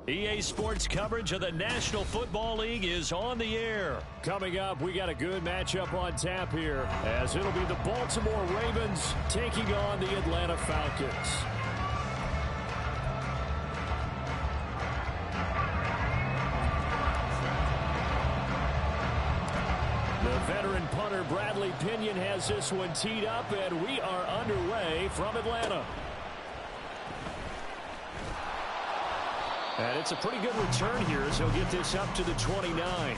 EA Sports coverage of the National Football League is on the air. Coming up, we got a good matchup on tap here, as it'll be the Baltimore Ravens taking on the Atlanta Falcons. The veteran punter Bradley Pinion has this one teed up, and we are underway from Atlanta. And it's a pretty good return here as he'll get this up to the 29.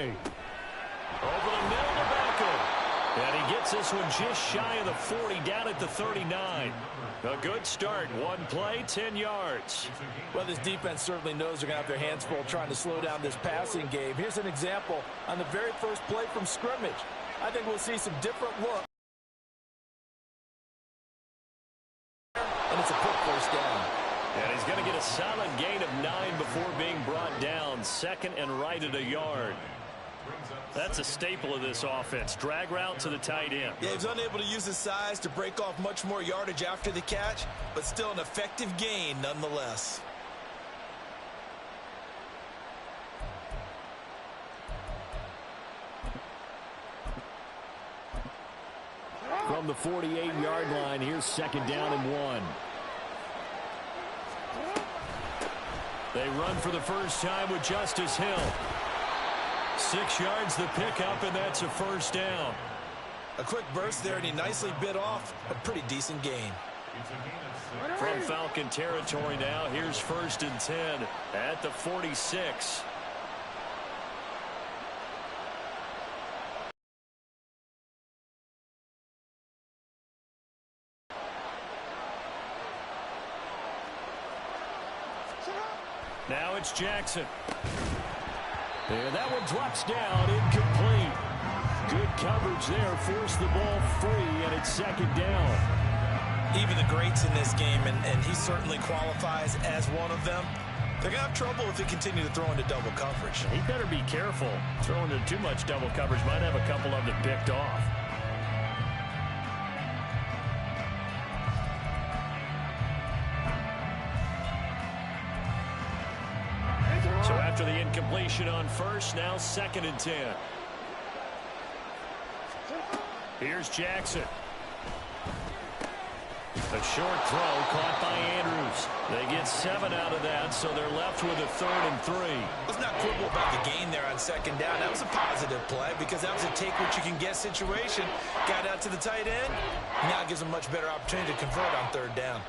Over the middle to Beckham. And he gets this one just shy of the 40, down at the 39. A good start. One play, 10 yards. Well, this defense certainly knows they're going to have their hands full trying to slow down this passing game. Here's an example on the very first play from scrimmage. I think we'll see some different look. And it's a quick first down. And he's going to get a solid gain of 9 before being brought down. Second and right at a yard. That's a staple of this offense. Drag route to the tight end. Yeah, he's unable to use his size to break off much more yardage after the catch, but still an effective gain nonetheless. From the 48-yard line, here's second down and 1. They run for the first time with Justice Hill. 6 yards the pickup, and that's a first down. A quick burst there, and he nicely bit off a pretty decent gain. From Falcon territory now, here's first and 10 at the 46. Now it's Jackson. And that one drops down, incomplete. Good coverage there, forced the ball free, and it's second down. Even the greats in this game, and he certainly qualifies as one of them, they're going to have trouble if they continue to throw into double coverage. He better be careful. Throwing into too much double coverage might have a couple of them picked off. So after the incompletion on first, now second and 10. Here's Jackson. A short throw caught by Andrews. They get 7 out of that, so they're left with a 3rd and 3. Let's not quibble about the gain there on second down. That was a positive play because that was a take-what-you-can-get situation. Got out to the tight end. Now gives them much better opportunity to convert on 3rd down.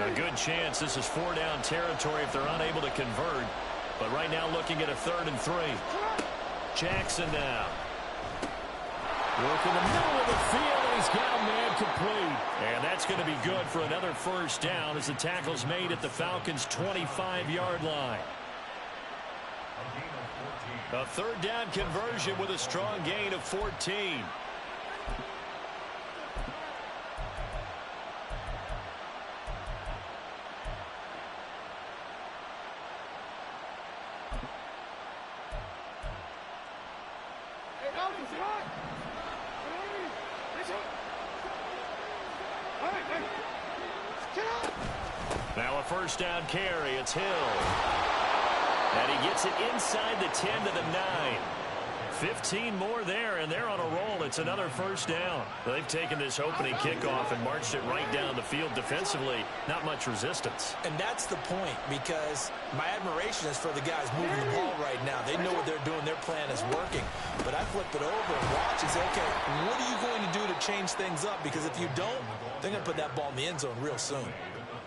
A good chance this is 4-down territory if they're unable to convert. But right now looking at a 3rd and 3. Jackson now. Work in the middle of the field, and he's got a man complete. And that's going to be good for another first down as the tackle's made at the Falcons' 25-yard line. A 3rd down conversion with a strong gain of 14. Now a first down carry. It's Hill. And he gets it inside the 10 to the 9. 15 more there, and they're on a roll. It's another first down. They've taken this opening kickoff and marched it right down the field defensively. Not much resistance. And that's the point, because my admiration is for the guys moving the ball right now. They know what they're doing. Their plan is working. But I flip it over and watch and say, okay, what are you going to do to change things up? Because if you don't, they're going to put that ball in the end zone real soon.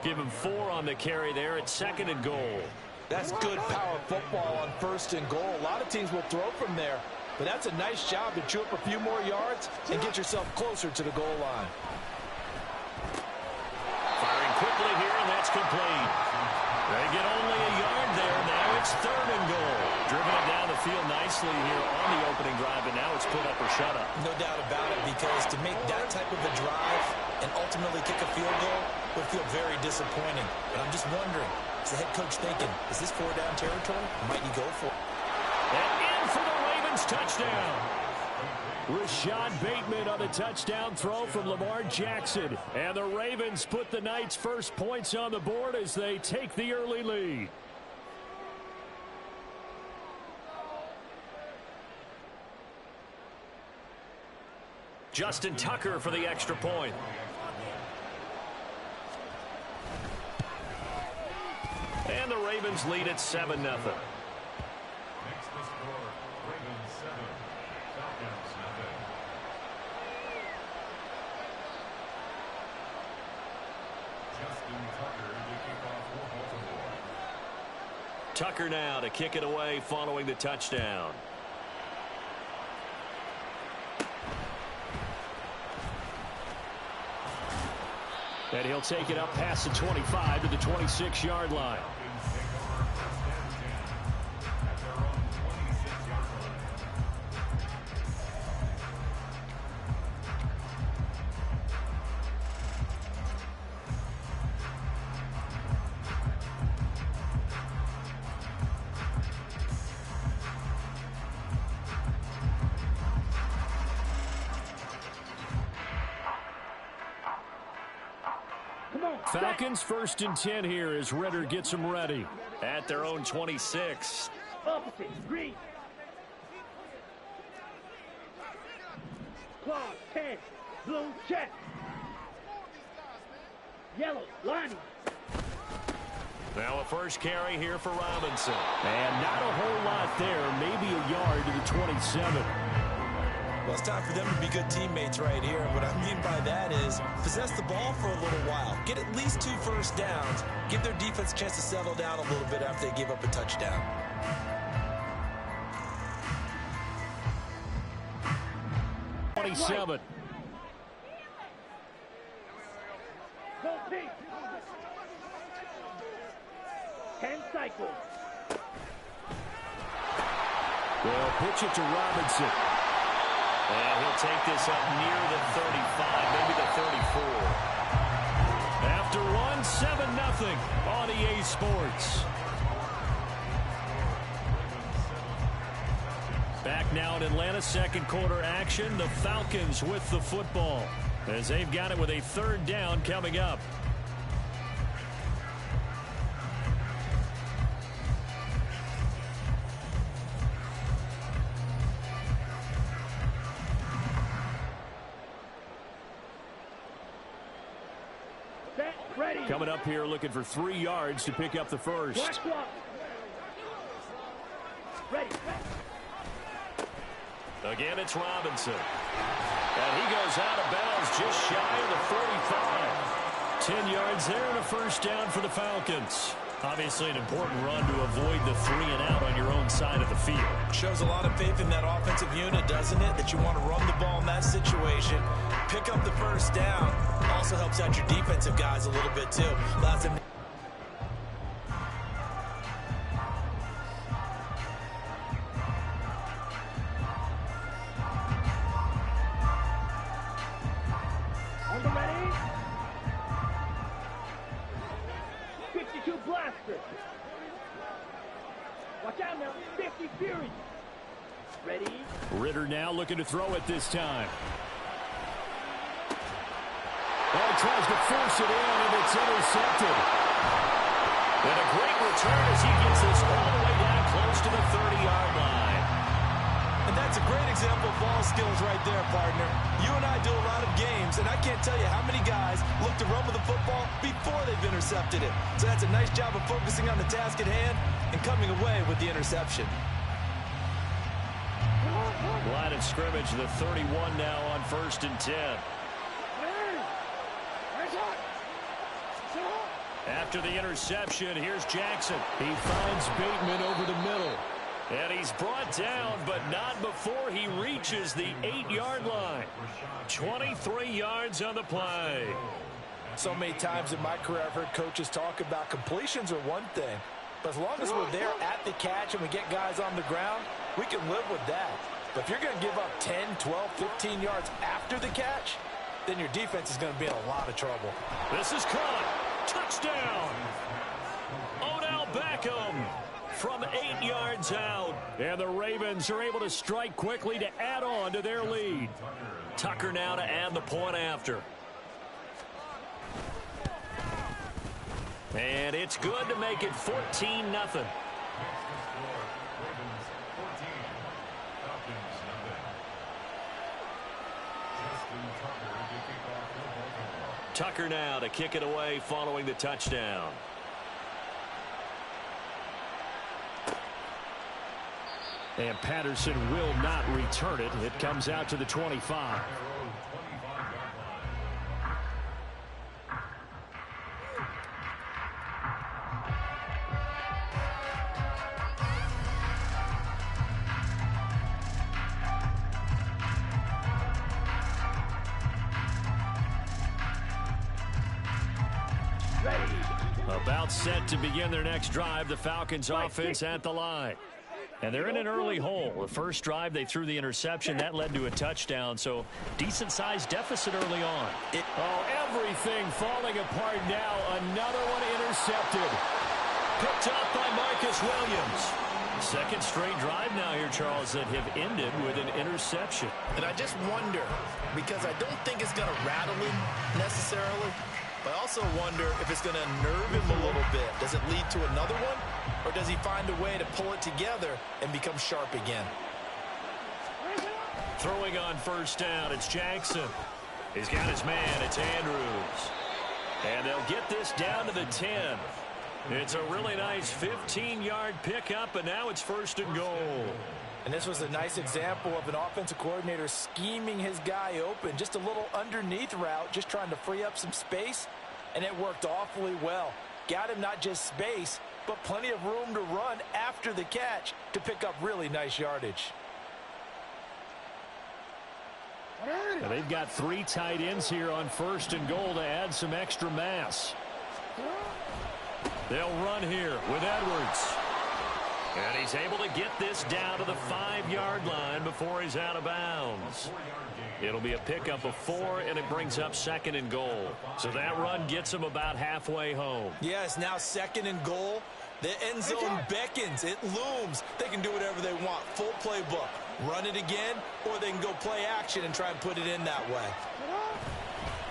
Give him 4 on the carry there at 2nd and goal. That's good power football on 1st and goal. A lot of teams will throw from there. But that's a nice job to chew up a few more yards and get yourself closer to the goal line. Firing quickly here, and that's complete. They get only a yard third and goal. Driven it down the field nicely here on the opening drive, and now it's put up or shut up. No doubt about it, because to make that type of a drive and ultimately kick a field goal would feel very disappointing. And I'm just wondering, is the head coach thinking, is this 4-down territory? Might he go for it? And in for the Ravens touchdown. Rashad Bateman on the touchdown throw from Lamar Jackson. And the Ravens put the Knights' first points on the board as they take the early lead. Justin Tucker for the extra point. And the Ravens lead at 7-0. Tucker now to kick it away following the touchdown. And he'll take it up past the 25 to the 26-yard line. Falcons 1st and 10 here as Ritter gets them ready at their own 26. Opposite, green. Claw, 10, blue, check. Yellow, lining. Now a first carry here for Robinson. And not a whole lot there, maybe a yard to the 27. Well, it's time for them to be good teammates right here. And what I mean by that is possess the ball for a little while. Get at least 2 first downs. Give their defense a chance to settle down a little bit after they give up a touchdown. Right. 10 cycles. They'll pitch it to Robinson. And he'll take this up near the 35, maybe the 34. After one, 7-0 on EA Sports. Back now in Atlanta, second quarter action. The Falcons with the football as they've got it with a 3rd down coming up. Coming up here looking for 3 yards to pick up the first. Ready. Again, it's Robinson. And he goes out of bounds just shy of the 45. 10 yards there and a first down for the Falcons. Obviously an important run to avoid the 3-and-out on your own side of the field. Shows a lot of faith in that offensive unit, doesn't it? That you want to run the ball in that situation. Pick up the first down. Also helps out your defensive guys a little bit, too. Allows them. On the ready. 52 blaster. Watch out now. 50 Fury. Ready. Ritter now looking to throw it this time. Oh, tries to force it in, and it's intercepted. And a great return as he gets this all the way down close to the 30-yard line. And that's a great example of ball skills right there, partner. You and I do a lot of games, and I can't tell you how many guys look to run with the football before they've intercepted it. So that's a nice job of focusing on the task at hand and coming away with the interception. Line of scrimmage, the 31 now on 1st and 10. After the interception, here's Jackson. He finds Bateman over the middle. And he's brought down, but not before he reaches the 8-yard line. 23 yards on the play. So many times in my career, I've heard coaches talk about completions are one thing, But as long as we're there at the catch and we get guys on the ground, we can live with that. But if you're going to give up 10, 12, 15 yards after the catch, then your defense is going to be in a lot of trouble. This is caught. Touchdown. Odell Beckham from 8 yards out. And the Ravens are able to strike quickly to add on to their lead. Tucker now to add the point after. And it's good to make it 14-0. Tucker now to kick it away following the touchdown. And Patterson will not return it. It comes out to the 25. About set to begin their next drive. The Falcons offense at the line. And they're in an early hole. The first drive, they threw the interception. That led to a touchdown. So decent-sized deficit early on. Everything falling apart now. Another one intercepted. Picked up by Marcus Williams. Second straight drive now here, Charles, that have ended with an interception. And I just wonder, because I don't think it's going to rattle him necessarily, but I also wonder if it's going to nerve him a little bit. Does it lead to another one? Or does he find a way to pull it together and become sharp again? Throwing on first down, it's Jackson. He's got his man, it's Andrews. And they'll get this down to the 10. It's a really nice 15-yard pickup, and now it's first and goal. And this was a nice example of an offensive coordinator scheming his guy open. Just a little underneath route, just trying to free up some space, and it worked awfully well. Got him not just space, but plenty of room to run after the catch to pick up really nice yardage. Now they've got 3 tight ends here on first and goal to add some extra mass. They'll run here with Edwards. And he's able to get this down to the 5-yard line before he's out of bounds. It'll be a pickup of 4, and it brings up second and goal. So that run gets him about halfway home. Yes, now second and goal. The end zone beckons. It looms. They can do whatever they want. Full playbook. Run it again, or they can go play action and try and put it in that way.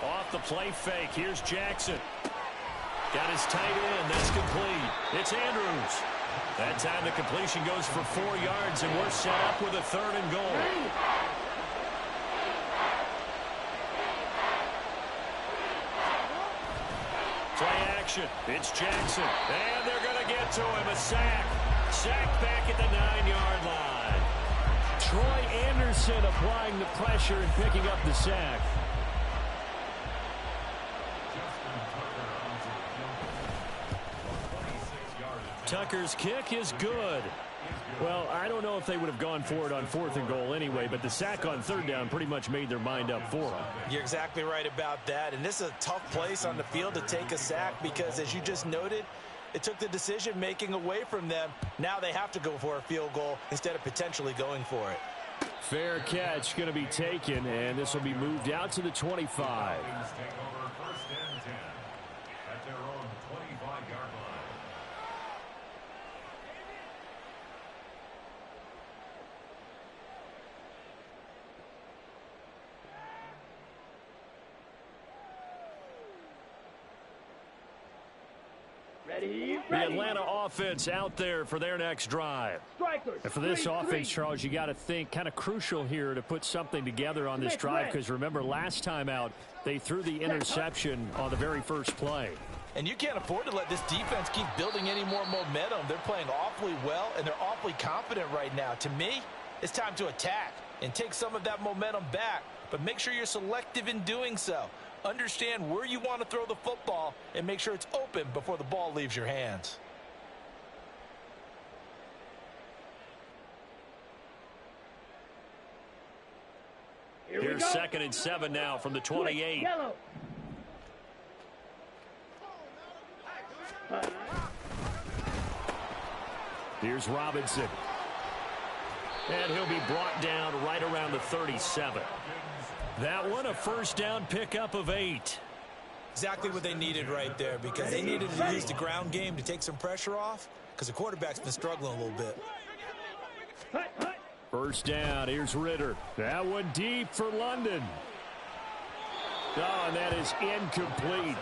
Off the play fake. Here's Jackson. Got his tight end. That's complete. It's Andrews. That time the completion goes for 4 yards, and we're set up with a third and goal. Play action. It's Jackson. And they're going to get to him. A sack. Sack back at the 9-yard line. Troy Anderson applying the pressure and picking up the sack. Tucker's kick is good. Well, I don't know if they would have gone for it on 4th and goal anyway, but the sack on 3rd down pretty much made their mind up for them. You're exactly right about that, and this is a tough place on the field to take a sack because, as you just noted, it took the decision-making away from them. Now they have to go for a field goal instead of potentially going for it. Fair catch going to be taken, and this will be moved out to the 25. The Atlanta offense out there for their next drive. And for this offense, Charles, you got to think kind of crucial here to put something together on this drive because remember last time out they threw the interception on the very first play. And you can't afford to let this defense keep building any more momentum. They're playing awfully well, and they're awfully confident right now. To me, it's time to attack and take some of that momentum back, but make sure you're selective in doing so. Understand where you want to throw the football and make sure it's open before the ball leaves your hands. Here's 2nd and 7 now from the 28. Here's Robinson. And he'll be brought down right around the 37. That one, a first down pickup of 8. Exactly what they needed right there, because they needed to use the ground game to take some pressure off, because the quarterback's been struggling a little bit. First down, here's Ritter. That one deep for London. Oh, and that is incomplete.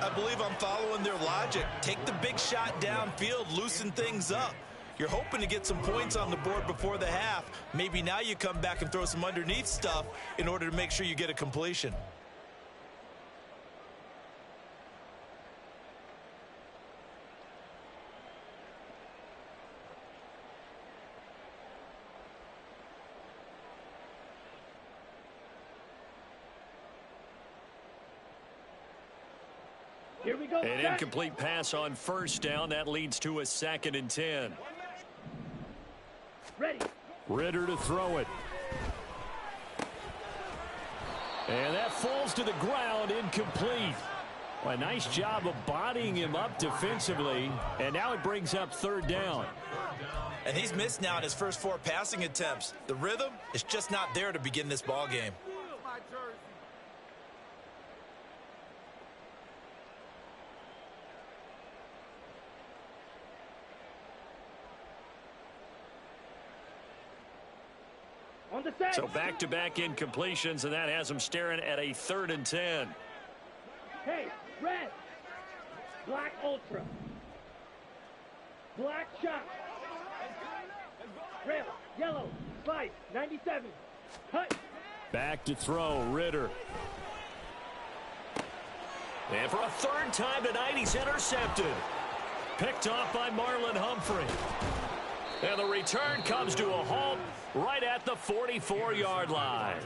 I believe I'm following their logic. Take the big shot downfield, loosen things up. You're hoping to get some points on the board before the half. Maybe now you come back and throw some underneath stuff in order to make sure you get a completion. Here we go. An incomplete pass on first down. That leads to a 2nd and 10. Ready. Ritter to throw it. And that falls to the ground, incomplete. Well, a nice job of bodying him up defensively. And now it brings up 3rd down. And he's missed now in his first 4 passing attempts. The rhythm is just not there to begin this ball game. So back-to-back incompletions, and that has them staring at a 3rd and 10. Hey, red. Black ultra. Black shot. Red, yellow, slice, 97. Cut. Back to throw, Ritter. And for a 3rd time tonight, he's intercepted. Picked off by Marlon Humphrey. And the return comes to a halt right at the 44-yard line.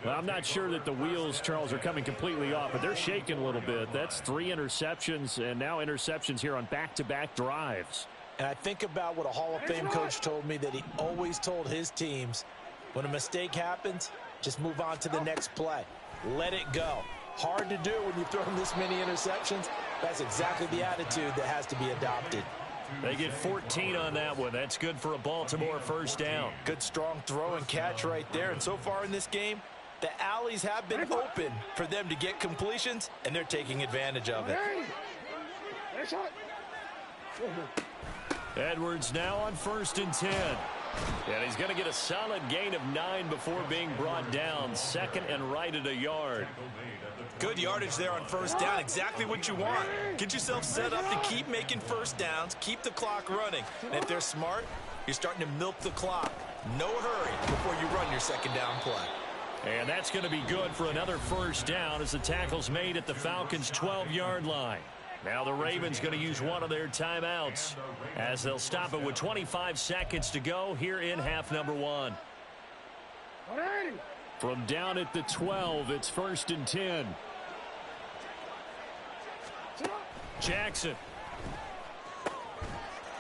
Well, I'm not sure that the wheels, Charles, are coming completely off, but they're shaking a little bit. That's 3 interceptions, and now interceptions here on back-to-back drives. And I think about what a Hall of Fame coach told me, that he always told his teams, when a mistake happens, just move on to the next play. Let it go. Hard to do when you throw this many interceptions. That's exactly the attitude that has to be adopted. They get 14 on that one. That's good for a Baltimore first down. Good strong throw and catch right there. And so far in this game, the alleys have been open for them to get completions, and they're taking advantage of it. Edwards now on 1st and 10. And he's going to get a solid gain of 9 before being brought down. 2nd and right at a yard. Good yardage there on first down. Exactly what you want. Get yourself set up to keep making first downs. Keep the clock running. And if they're smart, you're starting to milk the clock. No hurry before you run your 2nd down play. And that's going to be good for another first down as the tackle's made at the Falcons' 12-yard line. Now the Ravens going to use one of their timeouts as they'll stop it with 25 seconds to go here in half number 1. From down at the 12, it's 1st and 10. Jackson.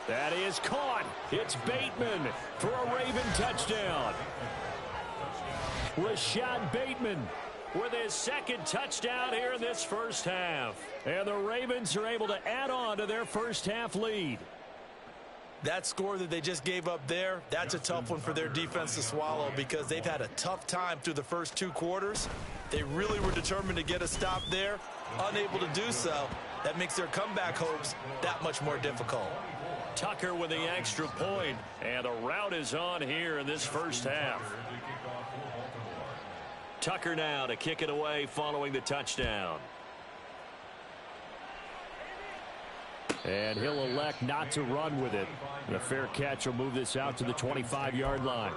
That is caught. It's Bateman for a Raven touchdown. Rashad Bateman with his 2nd touchdown here in this first half. And the Ravens are able to add on to their first half lead. That score that they just gave up there, that's a tough one for their defense to swallow, because they've had a tough time through the first 2 quarters. They really were determined to get a stop there, unable to do so. That makes their comeback hopes that much more difficult. Tucker with the extra point, and the route is on here in this first half. Tucker now to kick it away following the touchdown. And he'll elect not to run with it. And a fair catch will move this out to the 25-yard line.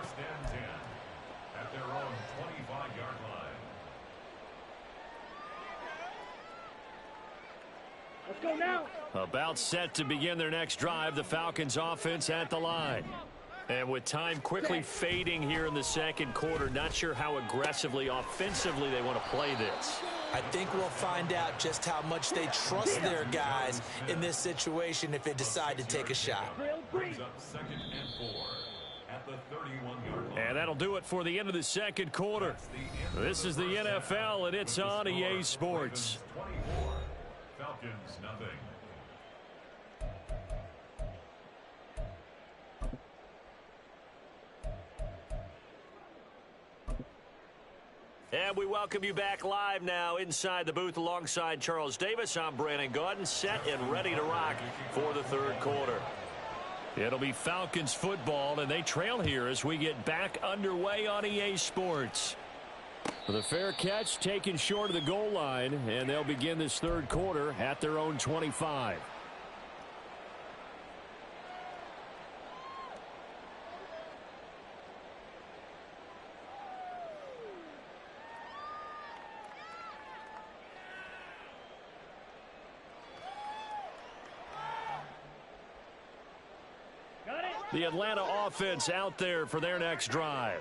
Let's go now. About set to begin their next drive, the Falcons offense at the line. And with time quickly fading here in the 2nd quarter, not sure how aggressively, offensively they want to play this. I think we'll find out just how much they trust their guys in this situation if they decide to take a shot. And that'll do it for the end of the 2nd quarter. This is the NFL, and it's on EA Sports. And we welcome you back live now inside the booth alongside Charles Davis. I'm Brandon Gaudin, set and ready to rock for the third quarter. It'll be Falcons football, and they trail here as we get back underway on EA Sports. With a fair catch taken short of the goal line, and they'll begin this third quarter at their own 25. The Atlanta offense out there for their next drive.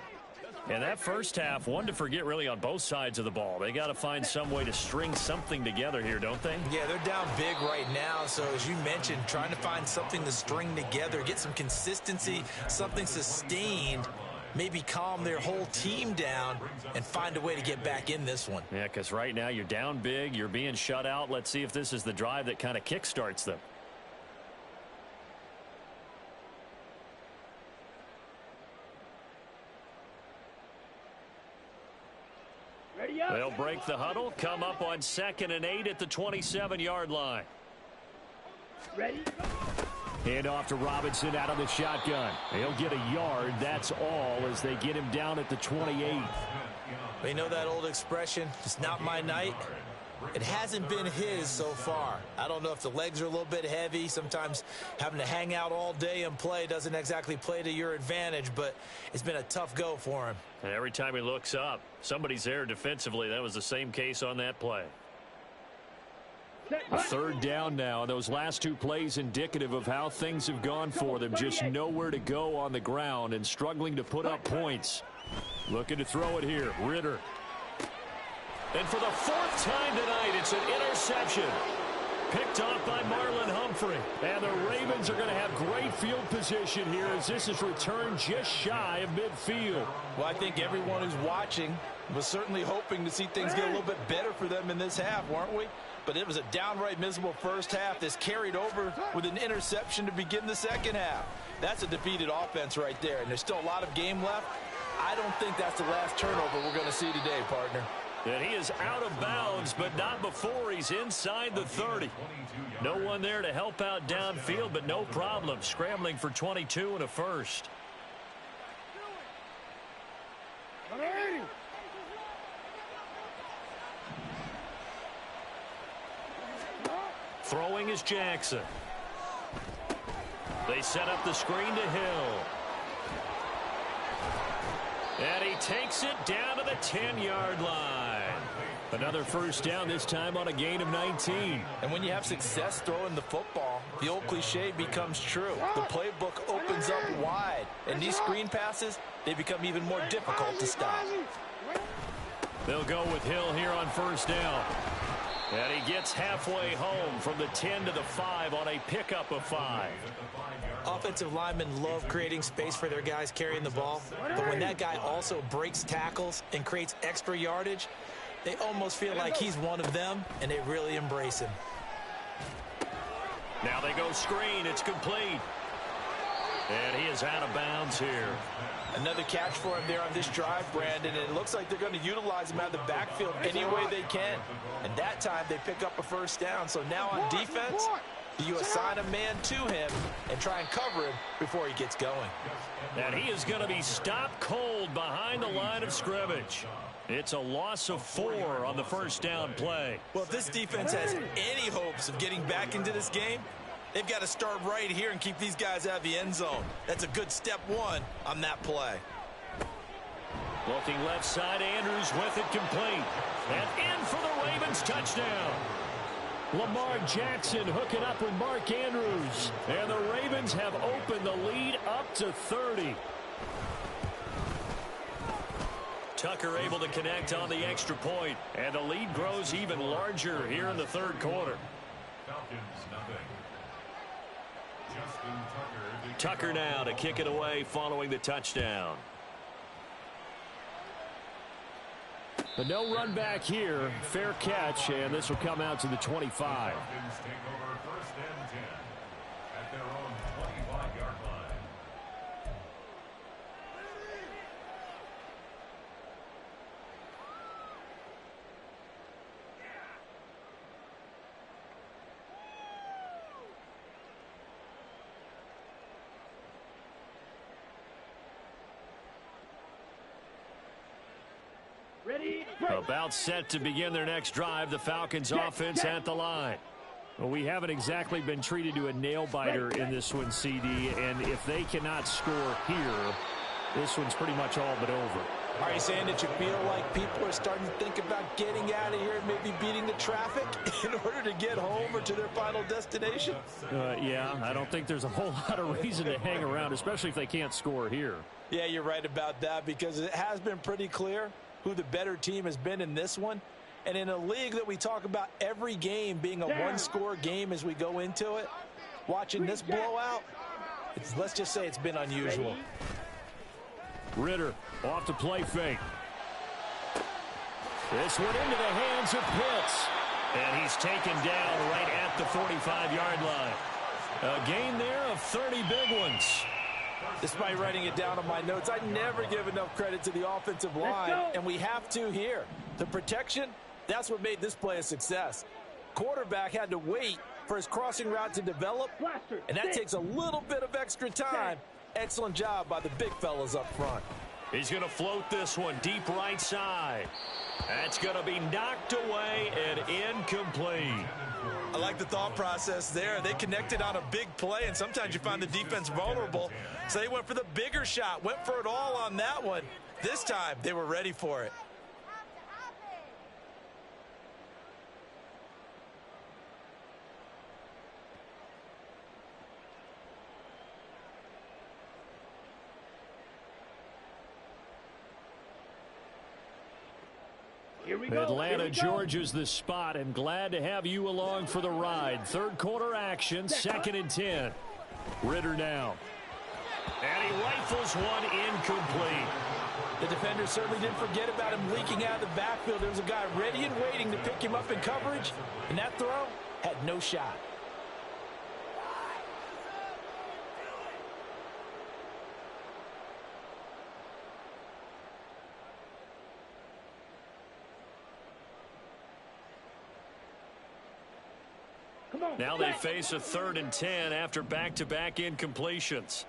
And that first half, one to forget really on both sides of the ball. They got to find some way to string something together here, don't they? Yeah, they're down big right now. So as you mentioned, trying to find something to string together, get some consistency, something sustained, maybe calm their whole team down and find a way to get back in this one. Yeah, because right now you're down big, you're being shut out. Let's see if this is the drive that kind of kickstarts them. They'll break the huddle, come up on 2nd and 8 at the 27-yard line. Ready? Hand off to Robinson out of the shotgun. He'll get a yard, that's all, as they get him down at the 28. You know that old expression, it's not my night? It hasn't been his so far. I don't know if the legs are a little bit heavy. Sometimes having to hang out all day and play doesn't exactly play to your advantage, but it's been a tough go for him. And every time he looks up, somebody's there defensively. That was the same case on that play. A third down now. Those last two plays indicative of how things have gone for them. Just nowhere to go on the ground and struggling to put up points. Looking to throw it here. Ritter. And for the 4th time tonight, it's an interception. Picked off by Marlon Humphrey. And the Ravens are going to have great field position here as this is returned just shy of midfield. Well, I think everyone who's watching was certainly hoping to see things get a little bit better for them in this half, weren't we? But it was a downright miserable first half. This carried over with an interception to begin the second half. That's a defeated offense right there, and there's still a lot of game left. I don't think that's the last turnover we're going to see today, partner. And he is out of bounds, but not before he's inside the 30. No one there to help out downfield, but no problem. Scrambling for 22 and a first. Throwing is Jackson. They set up the screen to Hill. And he takes it down to the 10-yard line. Another first down, this time on a gain of 19. And when you have success throwing the football, the old cliche becomes true. The playbook opens up wide. And these screen passes, they become even more difficult to stop. They'll go with Hill here on first down. And he gets halfway home from the 10 to the 5 on a pickup of 5. Offensive linemen love creating space for their guys carrying the ball. But when that guy also breaks tackles and creates extra yardage, they almost feel like he's one of them, and they really embrace him. Now they go screen. It's complete. And he is out of bounds here. Another catch for him there on this drive, Brandon, and it looks like they're going to utilize him out of the backfield any way they can. And that time they pick up a first down. So now on defense, you assign a man to him and try and cover him before he gets going. And he is going to be stopped cold behind the line of scrimmage. It's a loss of 4 on the first down play. Well, if this defense has any hopes of getting back into this game, they've got to start right here and keep these guys out of the end zone. That's a good step 1 on that play. Looking left side, Andrews with it complete. And in for the Ravens touchdown. Lamar Jackson hooking up with Mark Andrews. And the Ravens have opened the lead up to 30. Tucker able to connect on the extra point. And the lead grows even larger here in the third quarter. Tucker now to kick it away following the touchdown. But no run back here. Fair catch, and this will come out to the 25. Ready? About set to begin their next drive. The Falcons offense at the line. Well, we haven't exactly been treated to a nail-biter in this one, CD, and if they cannot score here, this one's pretty much all but over. Are you saying that you feel like people are starting to think about getting out of here and maybe beating the traffic in order to get home or to their final destination? Yeah, I don't think there's a whole lot of reason to hang around, especially if they can't score here. Yeah, you're right about that because it has been pretty clear who the better team has been in this one. And in a league that we talk about every game being a one-score game as we go into it, watching this blowout, let's just say it's been unusual. Ritter off to play fake. This one into the hands of Pitts. And he's taken down right at the 45-yard line. A gain there of 30 big ones. Despite writing it down on my notes, I never give enough credit to the offensive line, and we have to here. The protection, that's what made this play a success. Quarterback had to wait for his crossing route to develop, and that takes a little bit of extra time. Excellent job by the big fellas up front. He's going to float this one deep right side. That's going to be knocked away and incomplete. I like the thought process there. They connected on a big play, and sometimes you find the defense vulnerable. So they went for the bigger shot, went for it all on that one. This time, they were ready for it. Atlanta, Georgia's the spot, and glad to have you along for the ride. Third quarter action, 2nd and 10. Ritter now. And he rifles one incomplete. The defender certainly didn't forget about him leaking out of the backfield. There was a guy ready and waiting to pick him up in coverage, and that throw had no shot. Now they face a 3rd and 10 after back-to-back incompletions.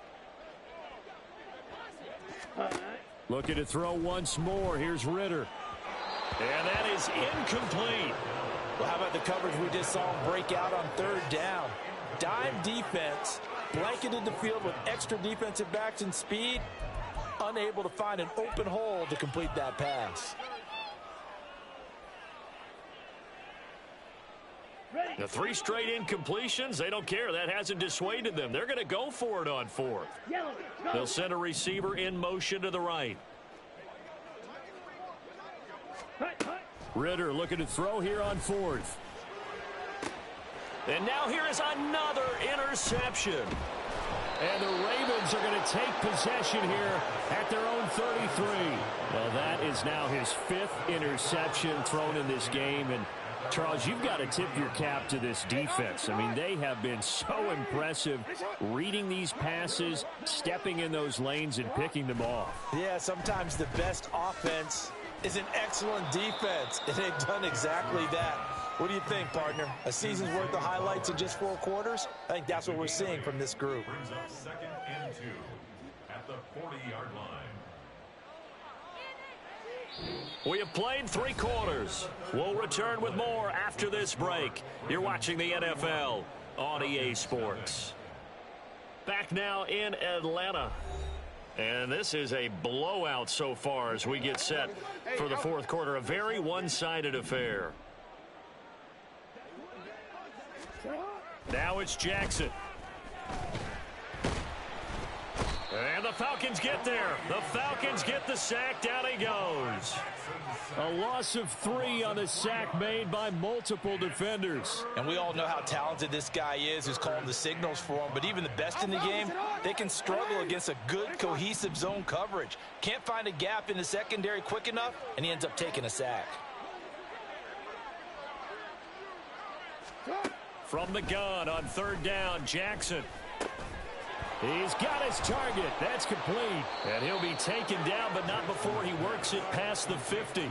Looking to throw once more. Here's Ritter. And that is incomplete. Well, how about the coverage we just saw him break out on 3rd down? Dime defense, blanketed the field with extra defensive backs and speed, unable to find an open hole to complete that pass. The 3 straight incompletions, they don't care. That hasn't dissuaded them. They're going to go for it on 4th. They'll send a receiver in motion to the right. Ritter looking to throw here on 4th. And now here is another interception. And the Ravens are going to take possession here at their own 33. Well, that is now his 5th interception thrown in this game. And Charles, you've got to tip your cap to this defense. I mean, they have been so impressive reading these passes, stepping in those lanes, and picking them off. Yeah, sometimes the best offense is an excellent defense, and they've done exactly that. What do you think, partner? A season's worth of highlights in just 4 quarters? I think that's what we're seeing from this group. Brings us 2nd and 2 at the 40-yard line. We have played 3 quarters. We'll return with more after this break. You're watching the NFL on EA Sports. Back now in Atlanta. And this is a blowout so far as we get set for the 4th quarter. A very one-sided affair. Now it's Jackson. And the Falcons get there. The Falcons get the sack. Down he goes. A loss of 3 on the sack made by multiple defenders. And we all know how talented this guy is who's calling the signals for him. But even the best in the game, they can struggle against a good, cohesive zone coverage. Can't find a gap in the secondary quick enough, and he ends up taking a sack. From the gun on 3rd down, Jackson. He's got his target. That's complete. And he'll be taken down, but not before he works it past the 50.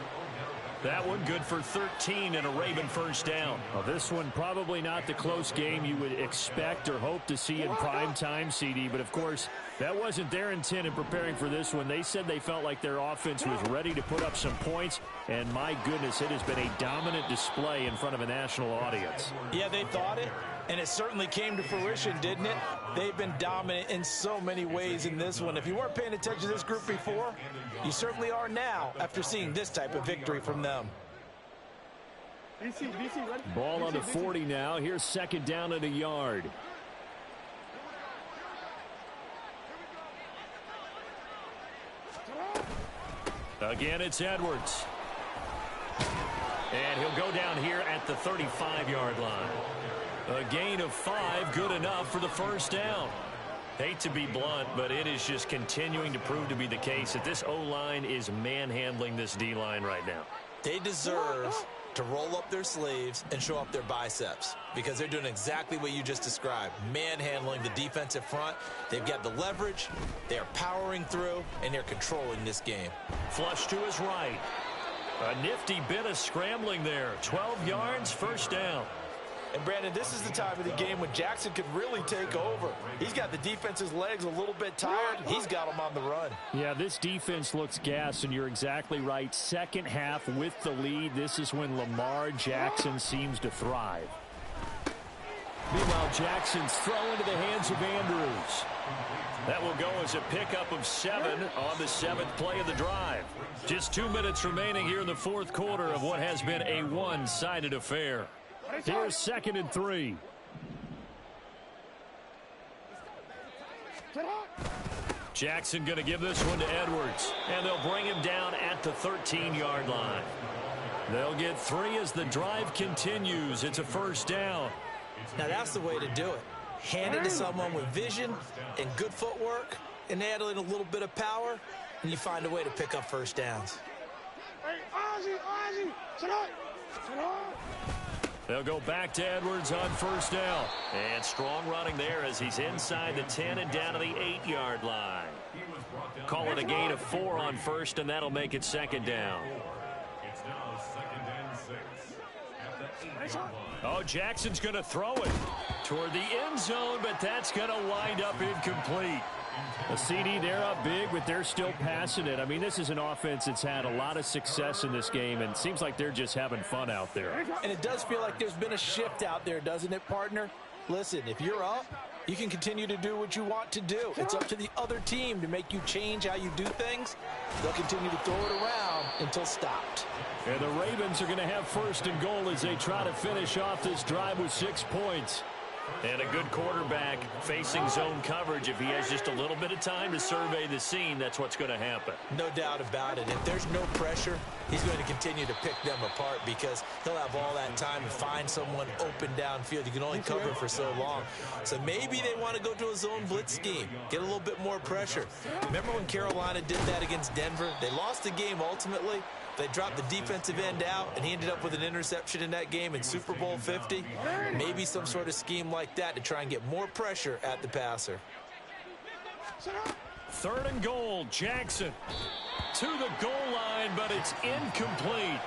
That one good for 13 and a Raven first down. Well, this one probably not the close game you would expect or hope to see in prime time, CD. But, of course, That wasn't their intent in preparing for this one. They said they felt like their offense was ready to put up some points, and my goodness, it has been a dominant display in front of a national audience. Yeah, they thought it, and it certainly came to fruition, didn't it? They've been dominant in so many ways in this one. If you weren't paying attention to this group before, you certainly are now after seeing this type of victory from them. Ball on the 40 now. Here's second down at a yard. Again, it's Edwards. And he'll go down here at the 35-yard line. A gain of 5, good enough for the first down. Hate to be blunt, but it is just continuing to prove to be the case that this O-line is manhandling this D-line right now. They deserve to roll up their sleeves and show up their biceps because they're doing exactly what you just described, manhandling the defensive front. They've got the leverage, they're powering through, and they're controlling this game. Flush to his right. A nifty bit of scrambling there. 12 yards, first down. And, Brandon, this is the time of the game when Jackson could really take over. He's got the defense's legs a little bit tired. He's got them on the run. Yeah, this defense looks gassed, and you're exactly right. Second half with the lead, this is when Lamar Jackson seems to thrive. Meanwhile, Jackson's throw into the hands of Andrews. That will go as a pickup of 7 on the 7th play of the drive. Just 2 minutes remaining here in the fourth quarter of what has been a one-sided affair. Here's second and 3. Jackson going to give this one to Edwards, and they'll bring him down at the 13-yard line. They'll get 3 as the drive continues. It's a first down. Now that's the way to do it. Hand it to someone with vision and good footwork and add in a little bit of power, and you find a way to pick up first downs. They'll go back to Edwards on first down. And strong running there as he's inside the 10 and down to the 8-yard line. Call it a gain of 4 on first, and that'll make it second down. It's now second and 6 at the 8-yard line. Oh, Jackson's going to throw it toward the end zone, but that's going to wind up incomplete. A CD, they're up big, but they're still passing it. I mean, this is an offense that's had a lot of success in this game, and it seems like they're just having fun out there. And it does feel like there's been a shift out there, doesn't it, partner? Listen, if you're up, you can continue to do what you want to do. It's up to the other team to make you change how you do things. They'll continue to throw it around until stopped. And the Ravens are going to have first and goal as they try to finish off this drive with 6 points. And a good quarterback facing zone coverage. If he has just a little bit of time to survey the scene, that's what's going to happen. No doubt about it. If there's no pressure, he's going to continue to pick them apart because he'll have all that time to find someone open downfield. You can only cover for so long. So maybe they want to go to a zone blitz scheme, get a little bit more pressure. Remember when Carolina did that against Denver? They lost the game ultimately. They dropped the defensive end out, and he ended up with an interception in that game in Super Bowl 50. Maybe some sort of scheme like that to try and get more pressure at the passer. Third and goal, Jackson to the goal line, but it's incomplete.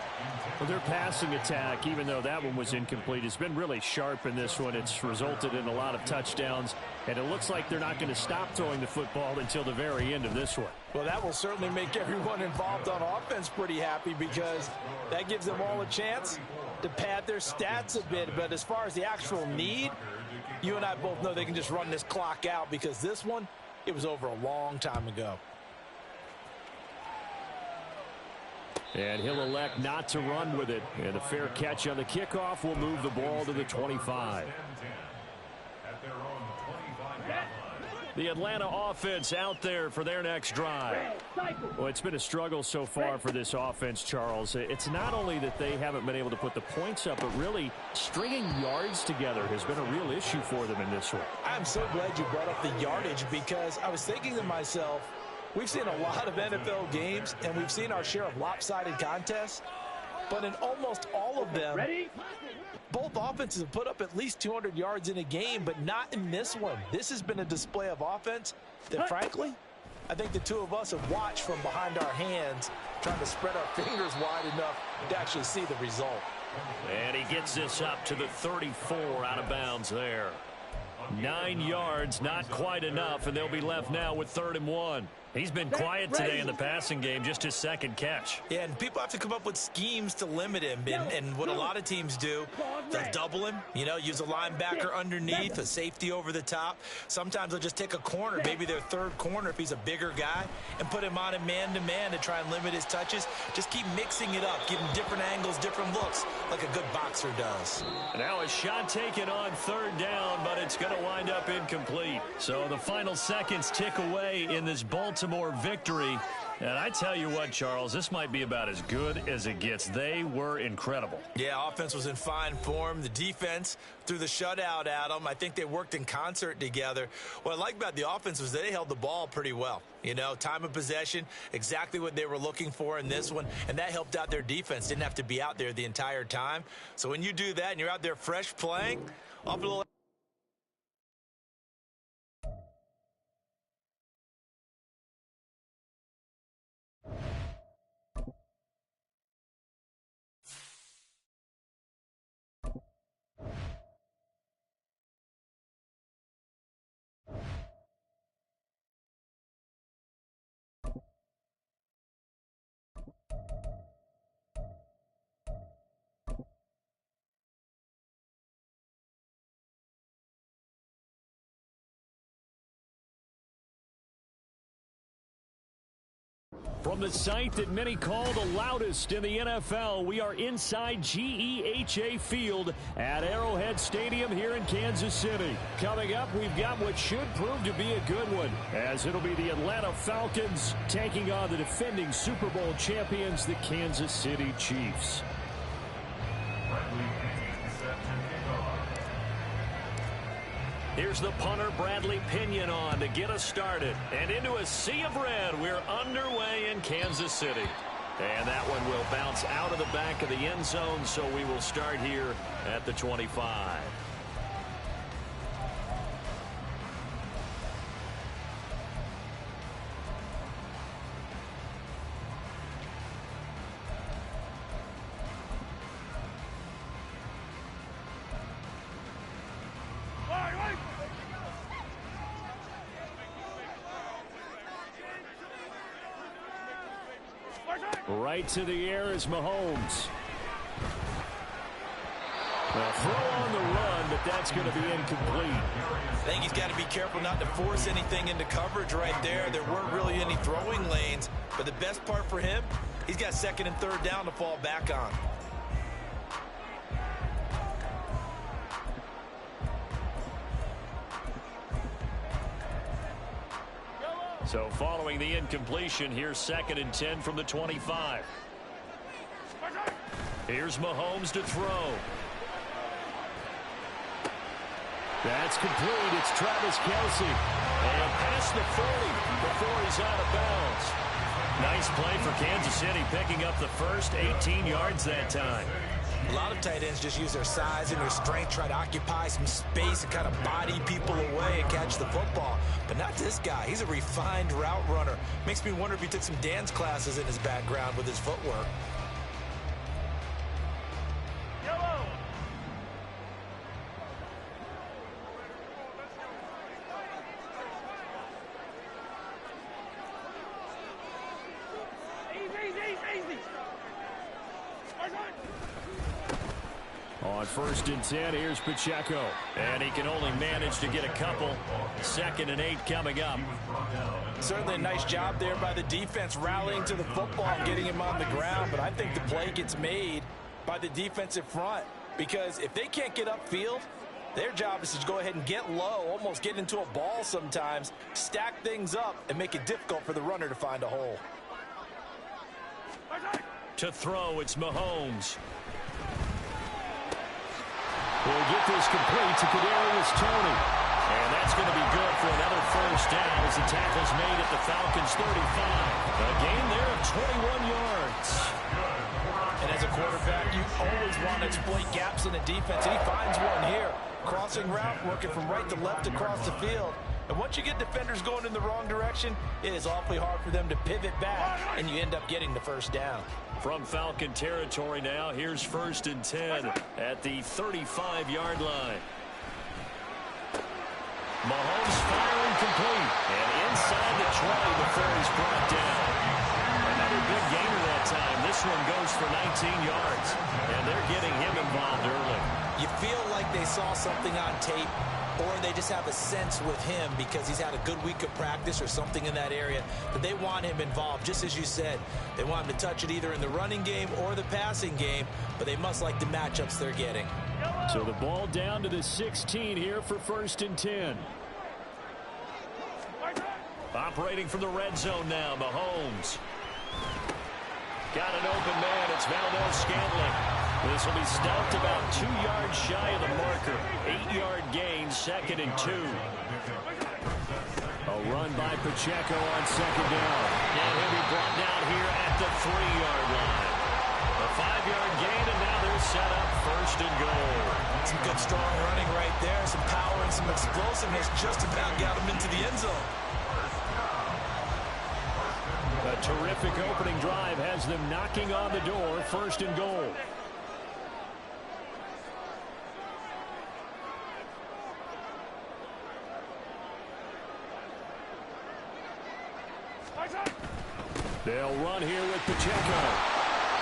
Well, their passing attack, even though that one was incomplete, has been really sharp in this one. It's resulted in a lot of touchdowns, and it looks like they're not going to stop throwing the football until the very end of this one. Well, that will certainly make everyone involved on offense pretty happy because that gives them all a chance to pad their stats a bit. But as far as the actual need, you and I both know they can just run this clock out because this one, it was over a long time ago. And he'll elect not to run with it. And a fair catch on the kickoff will move the ball to the 25. The Atlanta offense out there for their next drive. Well, it's been a struggle so far for this offense, Charles. It's not only that they haven't been able to put the points up, but really stringing yards together has been a real issue for them in this one. I'm so glad you brought up the yardage because I was thinking to myself, we've seen a lot of NFL games, and we've seen our share of lopsided contests. But in almost all of them, both offenses have put up at least 200 yards in a game, but not in this one. This has been a display of offense that, frankly, I think the two of us have watched from behind our hands, trying to spread our fingers wide enough to actually see the result. And he gets this up to the 34 out of bounds there. 9 yards, not quite enough, and they'll be left now with 3rd and 1. He's been quiet today in the passing game, just his 2nd catch. Yeah, and people have to come up with schemes to limit him. And what a lot of teams do, they'll double him, you know, use a linebacker underneath, a safety over the top. Sometimes they'll just take a corner, maybe their 3rd corner if he's a bigger guy, and put him on a man-to-man to try and limit his touches. Just keep mixing it up, give him different angles, different looks, like a good boxer does. Now a shot taken on 3rd down, but it's going to wind up incomplete. So the final seconds tick away in this Baltimore victory. And I tell you what, Charles, this might be about as good as it gets. They were incredible. Yeah, offense was in fine form. The defense threw the shutout at them. I think they worked in concert together. What I like about the offense was they held the ball pretty well. You know, time of possession, exactly what they were looking for in this one, and that helped out their defense. Didn't have to be out there the entire time. So when you do that and you're out there fresh playing, off a little. From the site that many call the loudest in the NFL, we are inside GEHA Field at Arrowhead Stadium here in Kansas City. Coming up, we've got what should prove to be a good one, as it'll be the Atlanta Falcons taking on the defending Super Bowl champions, the Kansas City Chiefs. Here's the punter, Bradley Pinion, on to get us started. And into a sea of red, we're underway in Kansas City. And that one will bounce out of the back of the end zone, so we will start here at the 25. Right to the air is Mahomes. A throw on the run, but that's going to be incomplete. I think he's got to be careful not to force anything into coverage right there. There weren't really any throwing lanes, but the best part for him, he's got 2nd and 3rd down to fall back on. So following the incompletion, here's 2nd and 10 from the 25. Here's Mahomes to throw. That's complete. It's Travis Kelce. And past the 40 before he's out of bounds. Nice play for Kansas City, picking up the first 18 yards that time. A lot of tight ends just use their size and their strength, try to occupy some space and kind of body people away and catch the football. But not this guy. He's a refined route runner. Makes me wonder if he took some dance classes in his background with his footwork. On 1st and 10, here's Pacheco. And he can only manage to get a couple. 2nd and 8 coming up. Certainly a nice job there by the defense rallying to the football and getting him on the ground. But I think the play gets made by the defensive front. Because if they can't get upfield, their job is to go ahead and get low, almost get into a ball sometimes, stack things up, and make it difficult for the runner to find a hole. To throw, it's Mahomes. We'll get this complete to Kadarius Toney. And that's going to be good for another first down as the tackle's made at the Falcons' 35. A gain there of 21 yards. And as a quarterback, you always want to exploit gaps in the defense. And he finds one here. Crossing route, working from right to left across the field. And once you get defenders going in the wrong direction, it is awfully hard for them to pivot back, and you end up getting the first down. From Falcon territory now, here's 1st and 10 at the 35-yard line. Mahomes firing complete. And inside the 20 before he's brought down. Another big gainer that time. This one goes for 19 yards. And they're getting him involved early. You feel like they saw something on tape, or they just have a sense with him because he's had a good week of practice or something in that area that they want him involved. Just as you said, they want him to touch it either in the running game or the passing game, but they must like the matchups they're getting. So the ball down to the 16 here for 1st and 10. Operating from the red zone now, Mahomes. Got an open man. It's Valdez-Scantling. This will be stopped about 2 yards shy of the marker. 8-yard gain, 2nd and 2. A run by Pacheco on 2nd down. And he'll be brought down here at the 3-yard line. A 5-yard gain, and now they're set up 1st and goal. Some good, strong running right there. Some power and some explosiveness just about got him into the end zone. A terrific opening drive has them knocking on the door. 1st and goal. They'll run here with Pacheco.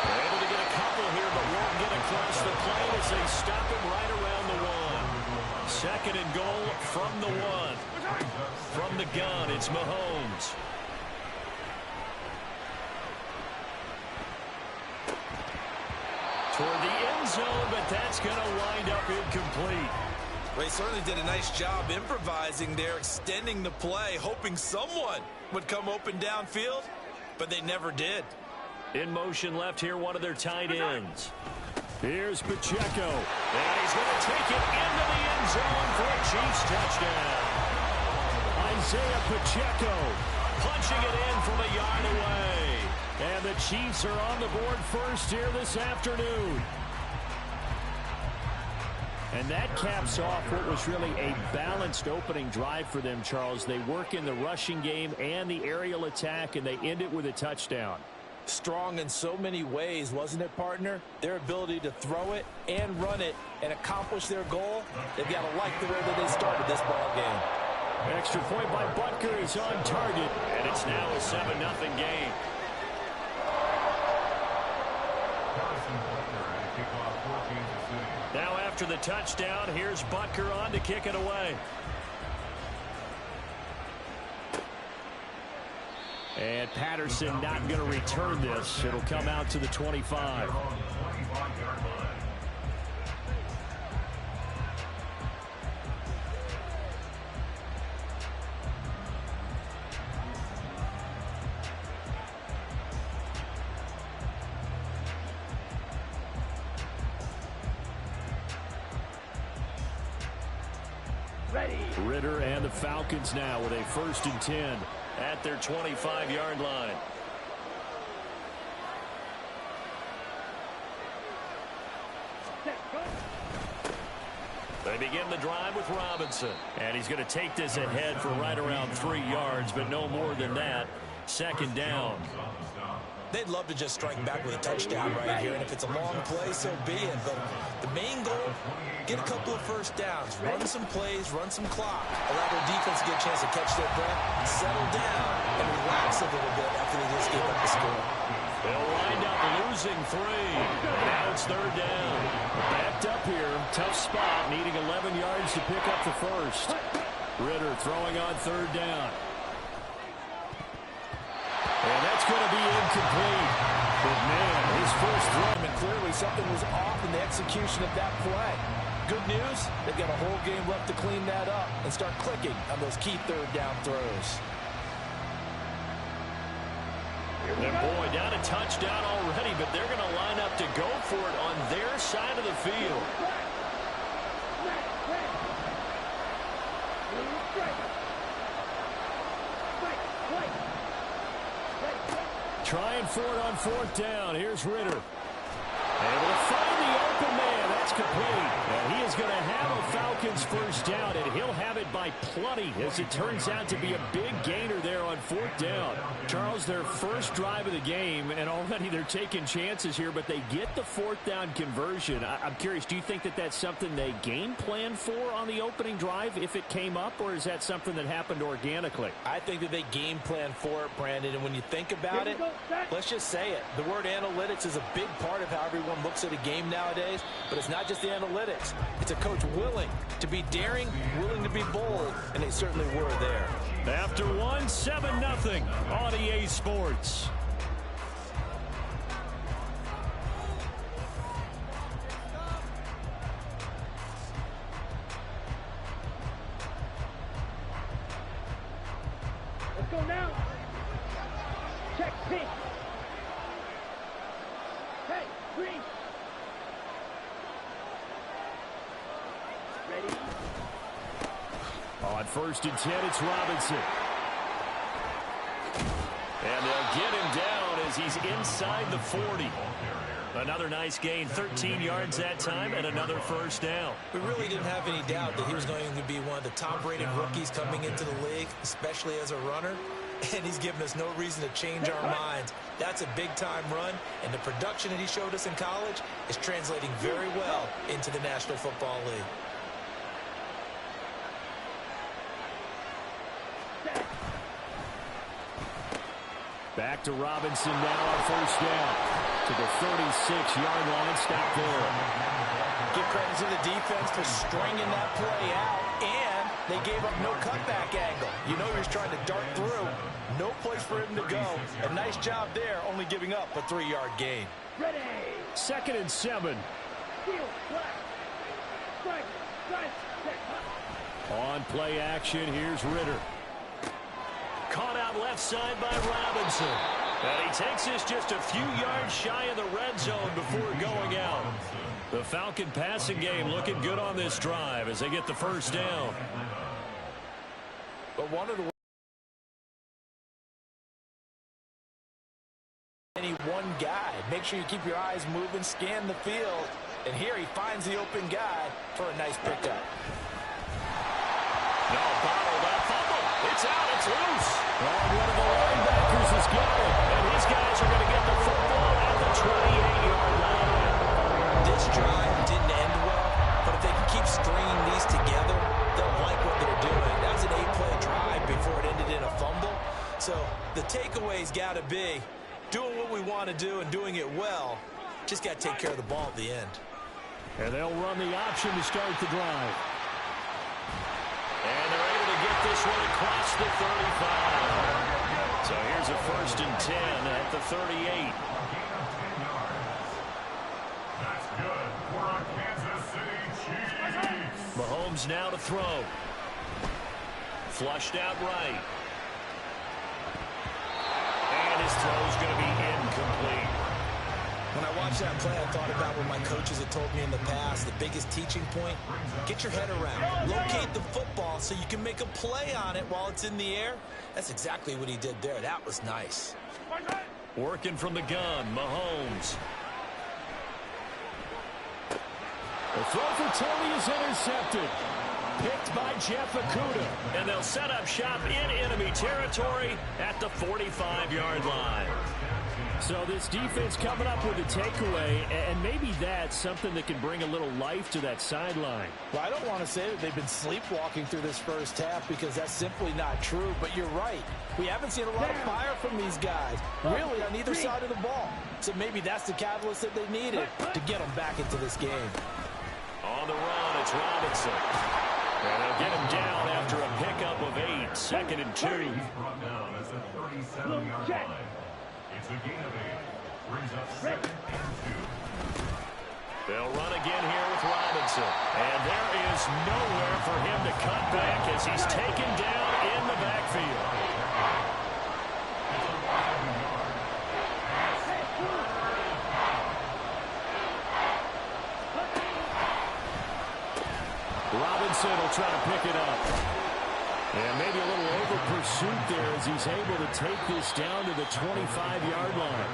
They're able to get a couple here, but won't get across the plane as they stop him right around the 1. 2nd and goal from the 1. From the gun, it's Mahomes. Toward the end zone, but that's going to wind up incomplete. Well, he certainly did a nice job improvising there, extending the play, hoping someone would come open downfield, but they never did. In motion left here, one of their tight ends. Here's Pacheco. And he's going to take it into the end zone for a Chiefs touchdown. Isaiah Pacheco Punching it in from a yard away. And the Chiefs are on the board first here this afternoon. And that caps off what was really a balanced opening drive for them, Charles. They work in the rushing game and the aerial attack, and they end it with a touchdown. Strong in so many ways, wasn't it, partner? Their ability to throw it and run it and accomplish their goal, they've got to like the way that they started this ball game. Extra point by Butker is on target, and it's now a 7-0 game. Now after the touchdown, here's Butker on to kick it away. And Patterson not going to return this. It'll come out to the 25. Ritter and the Falcons now with a 1st and 10 at their 25-yard line. They begin the drive with Robinson. And he's going to take this ahead for right around 3 yards, but no more than that. 2nd down. They'd love to just strike back with a touchdown right here, and if it's a long play, so be it. But the main goal, get a couple of 1st downs, run some plays, run some clock, allow their defense to get a chance to catch their breath, settle down, and relax a little bit after they just gave up the score. They'll wind up losing 3. Now it's 3rd down. Backed up here, tough spot, needing 11 yards to pick up the 1st. Ritter throwing on 3rd down. And that's going to be incomplete. But man, his first throw. And clearly something was off in the execution of that play. Good news, they've got a whole game left to clean that up and start clicking on those key 3rd down throws. And boy, down a touchdown already, but they're going to line up to go for it on their side of the field. Trying for it on 4th down. Here's Ritter. Able to find the open man. That's complete. And he is going to have a Falcons first down, and he'll have it by plenty, as it turns out to be a big gainer there on fourth down. Charles, their first drive of the game, and already they're taking chances here, but they get the fourth down conversion. I'm curious, do you think that that's something they game plan for on the opening drive if it came up, or is that something that happened organically? I think that they game plan for it, Brandon, and when you think about it, let's just say it. The word analytics is a big part of how everyone looks at a game nowadays, but it's not just the analytics. It's a coach willing to be daring, willing to be bold, and they certainly were there. After one, 7-0 on EA Sports. Let's go now. Check pink. Hey, green. Ready? On 1st and 10, it's Robinson. And they'll get him down as he's inside the 40. Another nice gain, 13 yards that time, and another first down. We really didn't have any doubt that he was going to be one of the top-rated rookies coming into the league, especially as a runner. And he's given us no reason to change our minds. That's a big-time run, and the production that he showed us in college is translating very well into the National Football League. Back to Robinson now on first down. To the 36-yard line, stop there. Give credit to the defense for stringing that play out, and they gave up no cutback angle. You know he was trying to dart through. No place for him to go. A nice job there, only giving up a 3-yard gain. Ready. 2nd and 7. Steal. Black. Strike. Strike. Check. On play action, here's Ritter. Caught out left side by Robinson. And he takes this just a few yards shy of the red zone before going out. The Falcon passing game looking good on this drive as they get the first down. But one of the any one guy. Make sure you keep your eyes moving, scan the field. And here he finds the open guy for a nice pickup. No, bottled up fumble. It's out. It's loose. One of the linebackers is gone. And these guys are going to get the football at the 28-yard line. This drive didn't end well, but if they can keep stringing these together, they'll like what they're doing. That was an 8-play drive before it ended in a fumble. So the takeaway's got to be doing what we want to do and doing it well. Just got to take care of the ball at the end. And they'll run the option to start the drive. And they're able to get this one across the 35. So here's a 1st and 10 at the 38. That's good for a Kansas City Chiefs. Mahomes now to throw. Flushed out right. And his throw's going to be incomplete. When I watched that play, I thought about what my coaches had told me in the past. The biggest teaching point, get your head around. Locate the football so you can make a play on it while it's in the air. That's exactly what he did there. That was nice. Working from the gun, Mahomes. The throw for Tony is intercepted. Picked by JefeToe. And they'll set up shop in enemy territory at the 45-yard line. So this defense coming up with a takeaway, and maybe that's something that can bring a little life to that sideline. Well, I don't want to say that they've been sleepwalking through this first half because that's simply not true, but you're right. We haven't seen a lot of fire from these guys, really, on either side of the ball. So maybe that's the catalyst that they needed to get them back into this game. On the run, it's Robinson. And they'll get him down after a pickup of 8, 2nd and 2. Brought down at the 37-yard line. It's a gain of 8. Brings up 2nd and 2. They'll run again here with Robinson. And there is nowhere for him to cut back as he's taken down in the backfield. Robinson will try to pick it up. And maybe a little over pursuit there as he's able to take this down to the 25-yard line.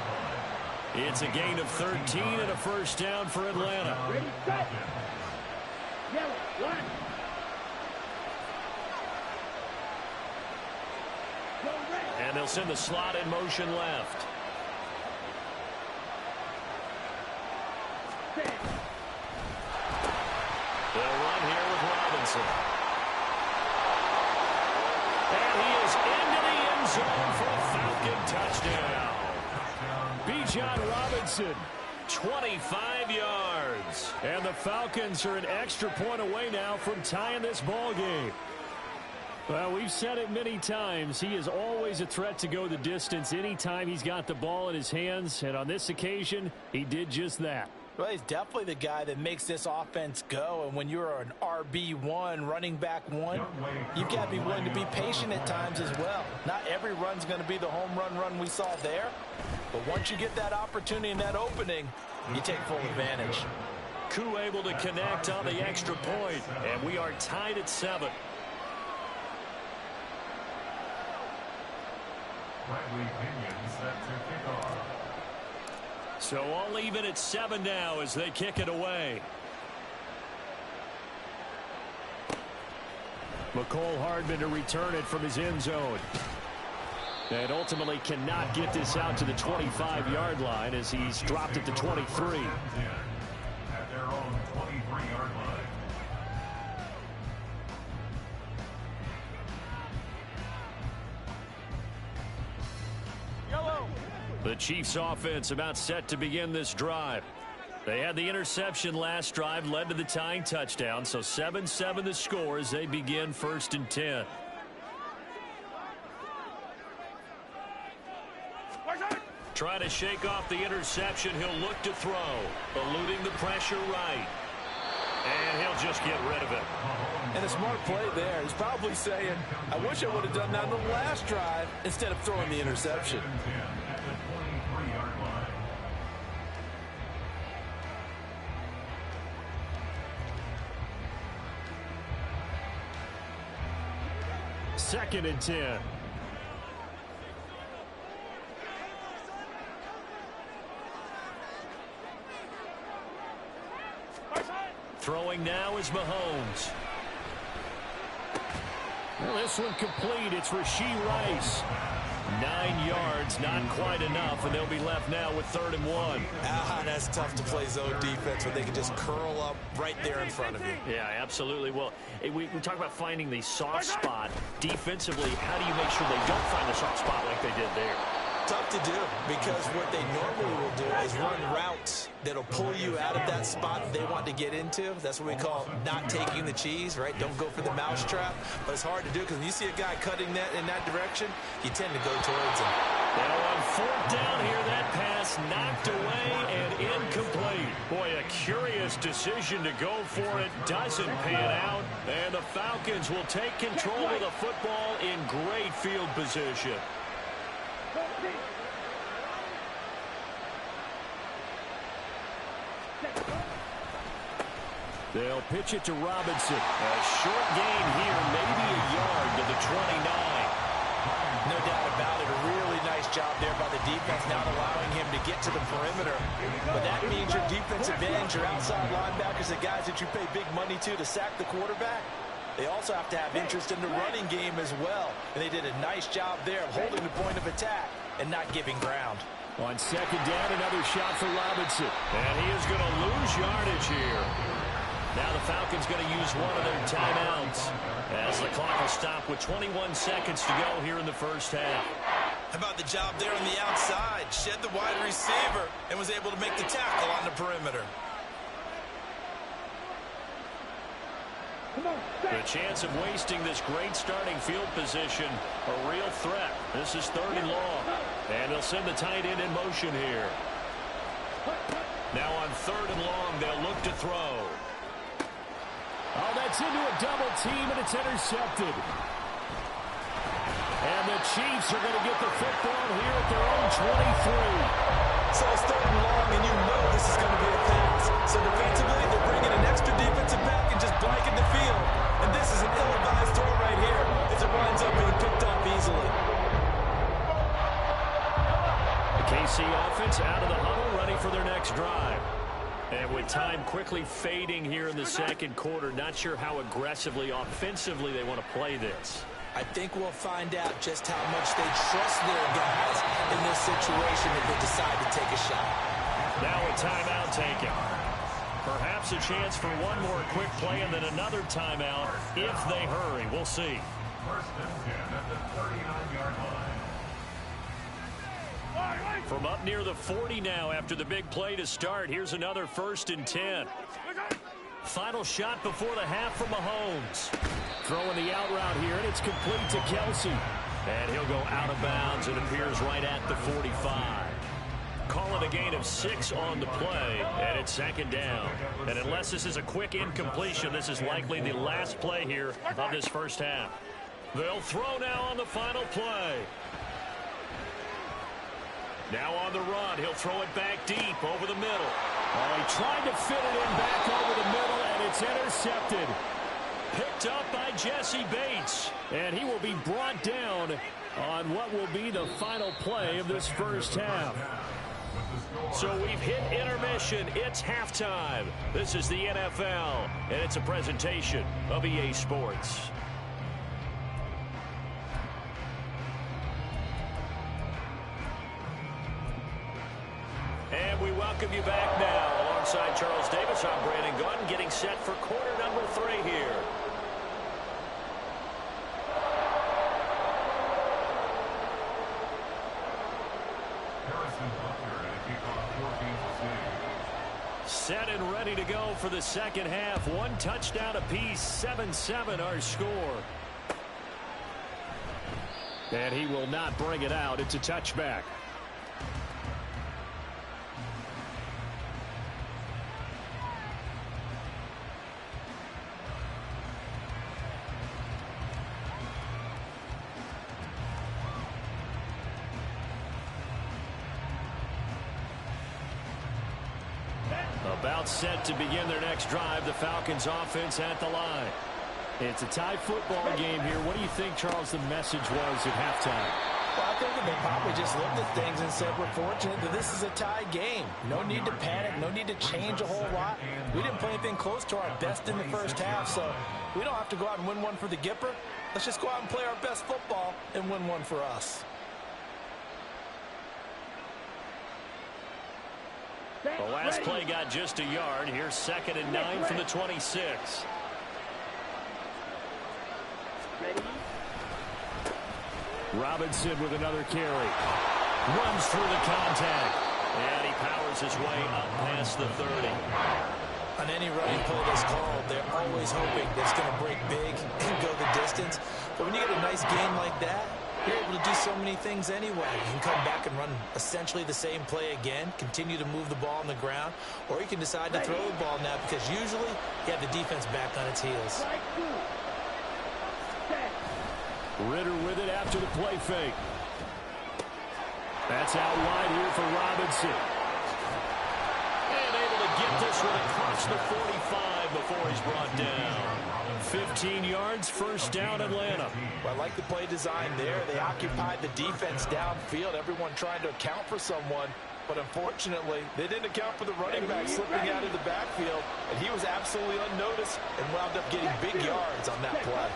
It's a gain of 13 and a first down for Atlanta. Ready, set. Yellow, line. Go red. And they'll send the slot in motion left. Set. They'll run here with Robinson. And he is into the end zone for a Falcon touchdown. Bijan Robinson. 25 yards. And the Falcons are an extra point away now from tying this ball game. Well, we've said it many times. He is always a threat to go the distance anytime he's got the ball in his hands. And on this occasion, he did just that. Well, he's definitely the guy that makes this offense go. And when you're an RB1, running back one, you've got to be willing to be patient at times as well. Not every run's going to be the home run we saw there. But once you get that opportunity and that opening, you take full advantage. Koo able to connect on the extra point, and we are tied at 7. Bradley Pinion set to kick off. So all even at 7 now as they kick it away. McCole Hardman to return it from his end zone. And ultimately cannot get this out to the 25-yard line as he's dropped it to 23. At their own 23-yard line. The Chiefs offense about set to begin this drive. They had the interception last drive, led to the tying touchdown. So 7-7 the score as they begin 1st and 10. Try to shake off the interception. He'll look to throw. Eluding the pressure right. And he'll just get rid of it. And a smart play there. He's probably saying, I wish I would have done that on the last drive instead of throwing the interception. At the 23-yard line. Second and 10. Throwing now is Mahomes. Well, this one complete. It's Rashee Rice. 9 yards, not quite enough, and they'll be left now with 3rd and 1. That's tough to play zone defense when they can just curl up right there in front of you. Yeah, absolutely. Well, we talk about finding the soft spot. Defensively, how do you make sure they don't find the soft spot like they did there? Tough to do because what they normally will do is run routes that'll pull you out of that spot that they want to get into. That's what we call not taking the cheese, right? Don't go for the mousetrap. But it's hard to do because when you see a guy cutting that in that direction, you tend to go towards him. Now on 4th down here, that pass knocked away and incomplete. Boy, a curious decision to go for it. Doesn't pan out. And the Falcons will take control of the football in great field position. They'll pitch it to Robinson. A short gain here, maybe a yard to the 29. No doubt about it. A really nice job there by the defense, not allowing him to get to the perimeter. But that means your defensive ends, your outside linebackers, the guys that you pay big money to sack the quarterback, they also have to have interest in the running game as well. And they did a nice job there of holding the point of attack and not giving ground. On 2nd down, another shot for Robinson. And he is going to lose yardage here. Now the Falcons going to use one of their timeouts as the clock will stop with 21 seconds to go here in the first half. How about the job there on the outside? Shed the wide receiver and was able to make the tackle on the perimeter. The chance of wasting this great starting field position, a real threat. This is 3rd and long. And they'll send the tight end in motion here. Now on 3rd and long, they'll look to throw. Oh, that's into a double team, and it's intercepted. And the Chiefs are going to get the football here at their own 23. So it's 3rd and long, and you know this is going to be a pass. So defensively, they're bringing an extra defensive back and just blanking the field. And this is an ill-advised throw right here as it winds up being picked up easily. The KC offense out of the huddle, for their next drive. And with time quickly fading here in the second quarter, not sure how aggressively, offensively they want to play this. I think we'll find out just how much they trust their guys in this situation if they decide to take a shot. Now a timeout taken. Perhaps a chance for one more quick play and then another timeout if they hurry. We'll see. First and 10 at the 39-yard line. From up near the 40 now after the big play to start, here's another 1st and 10. Final shot before the half from Mahomes. Throwing the out route here, and it's complete to Kelsey. And he'll go out of bounds and appears right at the 45. Call it a gain of 6 on the play, and it's 2nd down. And unless this is a quick incompletion, this is likely the last play here of this first half. They'll throw now on the final play. Now on the run, he'll throw it back deep over the middle. Oh, he tried to fit it in back over the middle, and it's intercepted. Picked up by Jesse Bates. And he will be brought down on what will be the final play of this first half. So we've hit intermission. It's halftime. This is the NFL, and it's a presentation of EA Sports. And we welcome you back now. Alongside Charles Davis, I'm Brandon Gunn, getting set for quarter number 3 here. Set and ready to go for the second half. 1 touchdown apiece, 7-7 our score. And he will not bring it out. It's a touchback. About set to begin their next drive. The Falcons offense at the line. It's a tie football game here. What do you think, Charles, the message was at halftime? Well, I think that they probably just looked at things and said, we're fortunate that this is a tie game. No need to panic. No need to change a whole lot. We didn't play anything close to our best in the first half, so we don't have to go out and win one for the Gipper. Let's just go out and play our best football and win one for us. The last play got just a yard. Here's 2nd and 9 from the 26. Robinson with another carry. Runs through the contact. And he powers his way up past the 30. On any running play that's called, they're always hoping that it's going to break big and go the distance. But when you get a nice game like that, you're able to do so many things anyway. You can come back and run essentially the same play again, continue to move the ball on the ground, or you can decide to throw the ball now because usually you have the defense back on its heels. Ritter with it after the play fake. That's out wide here for Robinson. And able to get this one across the 45 before he's brought down. 15 yards, 1st down, Atlanta. Well, I like the play design there. They occupied the defense downfield, everyone trying to account for someone. But unfortunately, they didn't account for the running back slipping out of the backfield. And he was absolutely unnoticed and wound up getting big yards on that play.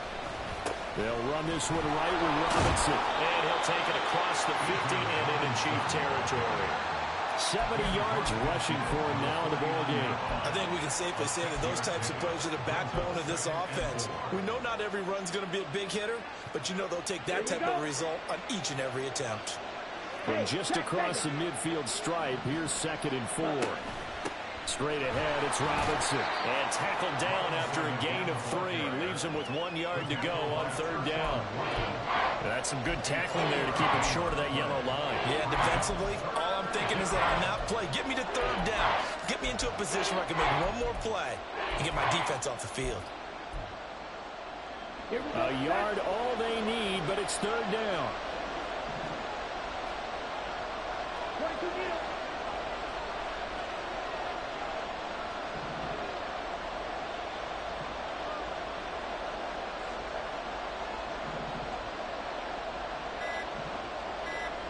They'll run this one right with Robinson. And he'll take it across the 50 and into chief territory. 70 yards rushing for him now in the ball game. I think we can safely say that those types of plays are the backbone of this offense. We know not every run's going to be a big hitter, but you know they'll take that type of result on each and every attempt. From just across the midfield stripe, here's 2nd and 4. Straight ahead, it's Robinson. And tackled down after a gain of 3. Leaves him with 1 yard to go on 3rd down. That's some good tackling there to keep him short of that yellow line. Yeah, defensively, all I'm thinking is that on that play, get me to 3rd down. Get me into a position where I can make one more play and get my defense off the field. A yard all they need, but it's 3rd down.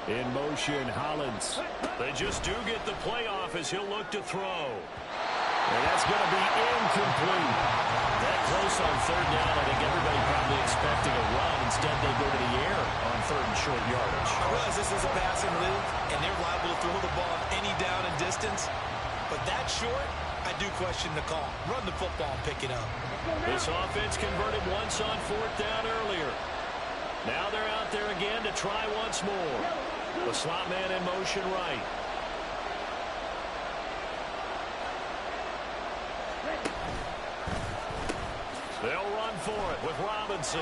In motion, Hollins. They just do get the playoff off as he'll look to throw. And that's going to be incomplete. That close on third down. I think everybody probably expecting a run. Instead, they go to the air on third and short yardage. I realize this is a passing league, and they're liable to throw the ball on any down and distance. But that short, I do question the call. Run the football and pick it up. This offense converted once on fourth down earlier. Now they're out there again to try once more. The slot man in motion right. They'll run for it with Robinson.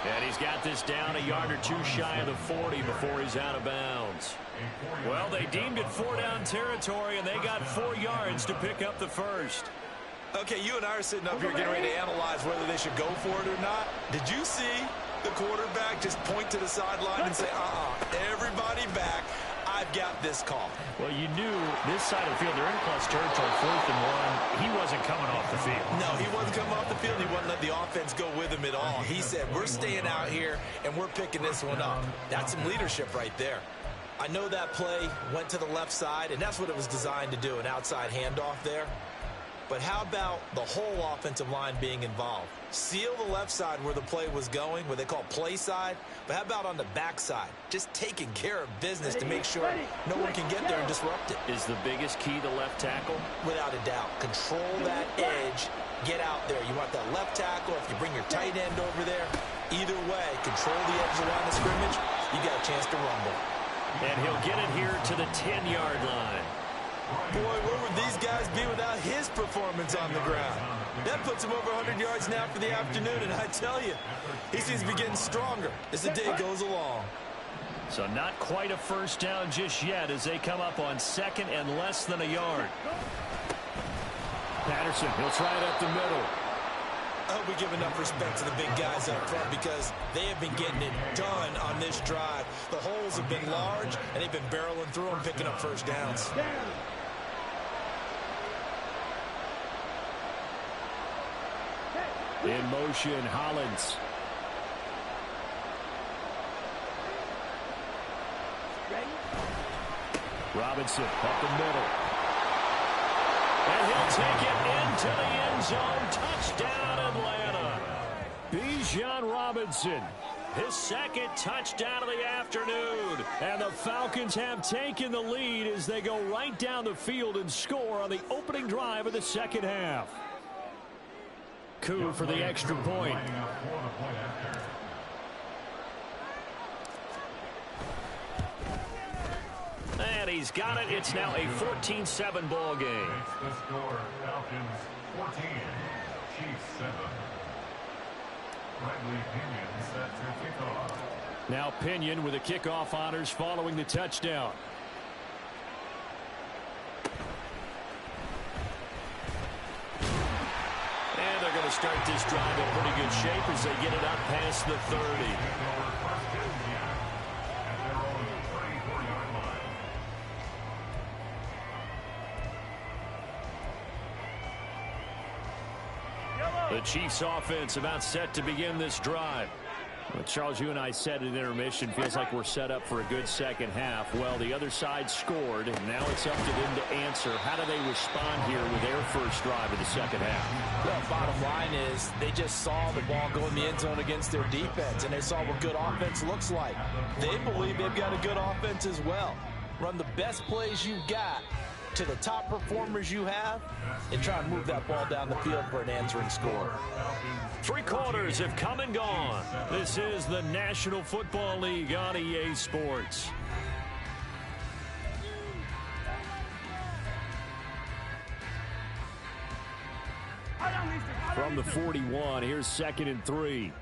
And he's got this down a yard or two shy of the 40 before he's out of bounds. Well, they deemed it 4 down territory, and they got 4 yards to pick up the first. Okay, you and I are sitting up here getting ready to analyze whether they should go for it or not. Did you see the quarterback just point to the sideline and say, everybody back, I've got this call? Well, you knew this side of the field, they're in close territory, 4th and 1. He wasn't coming off the field. No, he wasn't coming off the field. He wouldn't let the offense go with him at all. He said, we're staying out here, and we're picking this one up. That's some leadership right there. I know that play went to the left side, and that's what it was designed to do, an outside handoff there. But how about the whole offensive line being involved? Seal the left side where the play was going, what they call play side. But how about on the back side? Just taking care of business to make sure no one can get there and disrupt it. Is the biggest key the left tackle? Without a doubt. Control that edge. Get out there. You want that left tackle. If you bring your tight end over there, either way, control the edge around the scrimmage, you got a chance to rumble. And he'll get it here to the 10-yard line. Boy, where would these guys be without his performance on the ground? That puts him over 100 yards now for the afternoon, and I tell you, he seems to be getting stronger as the day goes along. So not quite a first down just yet as they come up on 2nd and less than a yard. Patterson, he'll try it up the middle. I hope we give enough respect to the big guys up front because they have been getting it done on this drive. The holes have been large, and they've been barreling through them, picking up first downs. In motion, Hollins. Robinson up the middle. And he'll take it into the end zone. Touchdown, Atlanta. Bijan Robinson, His 2nd touchdown of the afternoon. and the Falcons have taken the lead as they go right down the field and score on the opening drive of the second half. Coup for the extra point. And he's got it. It's now a 14-7 ball game. The score, Falcons 14, Chiefs 7. Bradley Pinion set to kickoff. Now Pinion with the kickoff honors following the touchdown. And they're going to start this drive in pretty good shape as they get it up past the 30. The Chiefs offense about set to begin this drive. Well, Charles, you and I said at intermission, feels like we're set up for a good second half. Well, the other side scored, and now it's up to them to answer. How do they respond here with their first drive of the second half? Well, bottom line is they just saw the ball go in the end zone against their defense, and they saw what good offense looks like. They believe they've got a good offense as well. Run the best plays you've got to the top performers you have and try and move that ball down the field for an answering score. 3 quarters have come and gone. This is the National Football League on EA Sports. From the 41, here's 2nd and 3.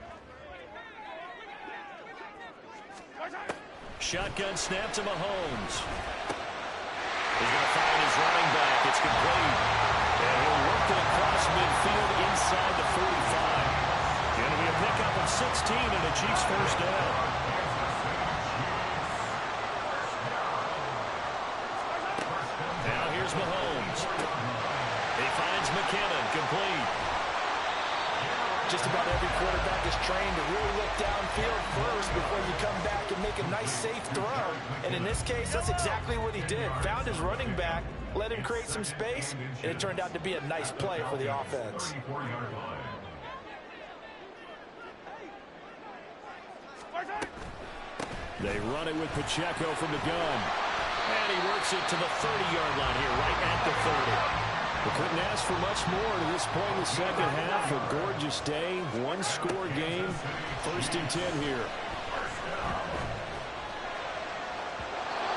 Shotgun snap to Mahomes. He's going to find his running back. It's complete. And he'll work it across midfield inside the 45. Going to be a pickup of 16 and a Chiefs first down. Now here's Mahomes. He finds McKinnon, complete. Just about every quarterback is trained to really look downfield first before you come back and make a nice, safe throw. And in this case, that's exactly what he did. Found his running back, let him create some space, and it turned out to be a nice play for the offense. They run it with Pacheco from the gun. And he works it to the 30-yard line here, right at the 30. They couldn't ask for much more to this point in the second half. A gorgeous day, one-score game. 1st and 10 here.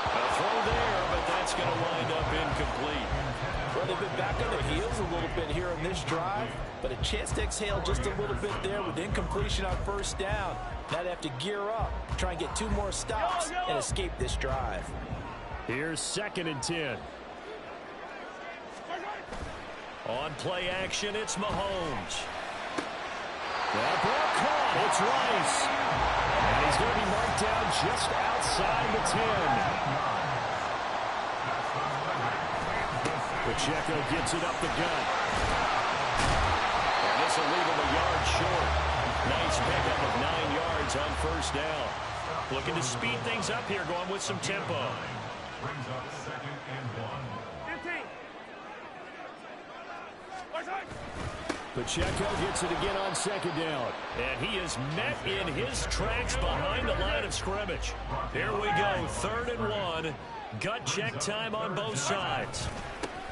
A throw there, but that's going to wind up incomplete. Well, they've been back on their heels a little bit here on this drive, but a chance to exhale just a little bit there with incompletion on 1st down. Now they have to gear up, try and get 2 more stops and escape this drive. Here's 2nd and 10. On play action, it's Mahomes. That ball caught. It's Rice. And he's going to be marked down just outside the 10. Pacheco gets it up the gut. And this will leave him a yard short. Nice pickup of 9 yards on 1st down. Looking to speed things up here, going with some tempo. Brings up 2nd and 1. 15. Pacheco gets it again on 2nd down. And he is met in his tracks behind the line of scrimmage. Here we go, 3rd and 1. Gut check time on both sides.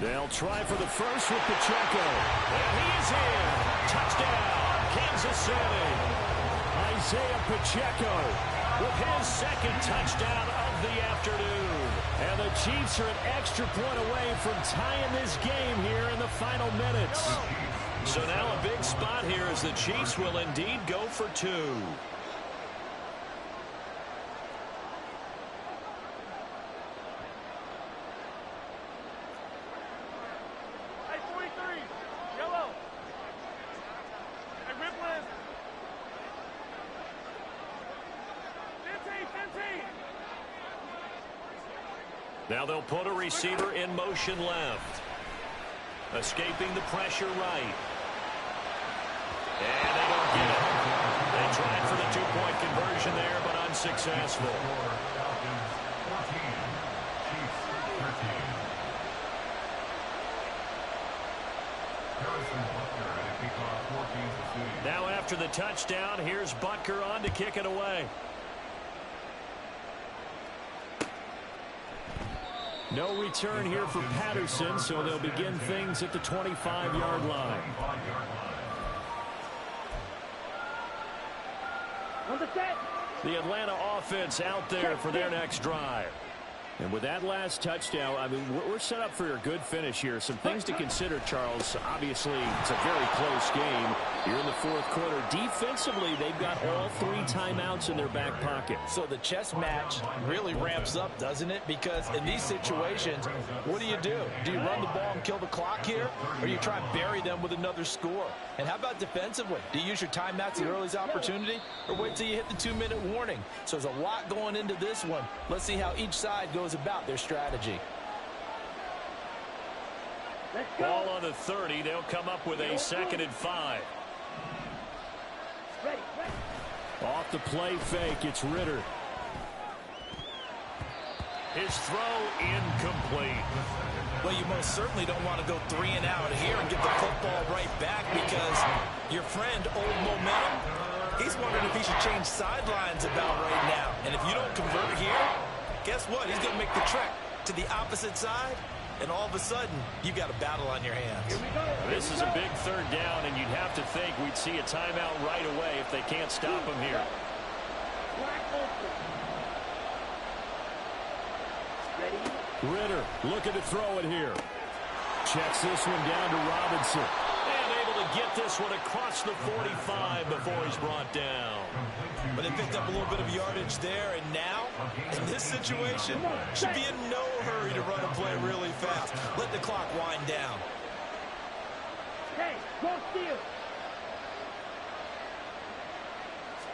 They'll try for the first with Pacheco. And he is in. Touchdown, Kansas City. Isaiah Pacheco with his 2nd touchdown of the afternoon. And the Chiefs are an extra point away from tying this game here in the final minutes. So now a big spot here as the Chiefs will indeed go for 2. Hey, 43. Yellow. Hey, Ripley. 15. Now they'll put a receiver in motion left. Escaping the pressure right. And they don't get it. They tried for the 2-point conversion there, but unsuccessful. Now after the touchdown, here's Butker on to kick it away. No return here for Patterson, so they'll begin things at the 25-yard line. On the set. The Atlanta offense out there for their next drive. And with that last touchdown, I mean, we're set up for a good finish here. Some things to consider, Charles. Obviously, it's a very close game. Here in the 4th quarter. Defensively, they've got all 3 timeouts in their back pocket. So the chess match really ramps up, doesn't it? Because in these situations, what do? Do you run the ball and kill the clock here? Or do you try and bury them with another score? And how about defensively? Do you use your timeouts at the earliest opportunity? Or wait till you hit the 2-minute warning? So there's a lot going into this one. Let's see how each side goes about their strategy. Ball on the 30. They'll come up with a 2nd and 5. Ready. Off the play fake, it's Ritter. His throw incomplete. Well, you most certainly don't want to go 3 and out here and get the football right back because your friend, Old Momentum, he's wondering if he should change sidelines about right now. And if you don't convert here, guess what? He's going to make the trek to the opposite side, and all of a sudden, you got a battle on your hands. This is a big 3rd down, and you'd have to think we'd see a timeout right away if they can't stop him here. Ritter looking to throw it here. Checks this one down to Robinson. And able to get this one across the 45 before he's brought down. But they picked up a little bit of yardage there, and now, in this situation, should be in no hurry to run a play really fast. Let the clock wind down. Hey, don't steal.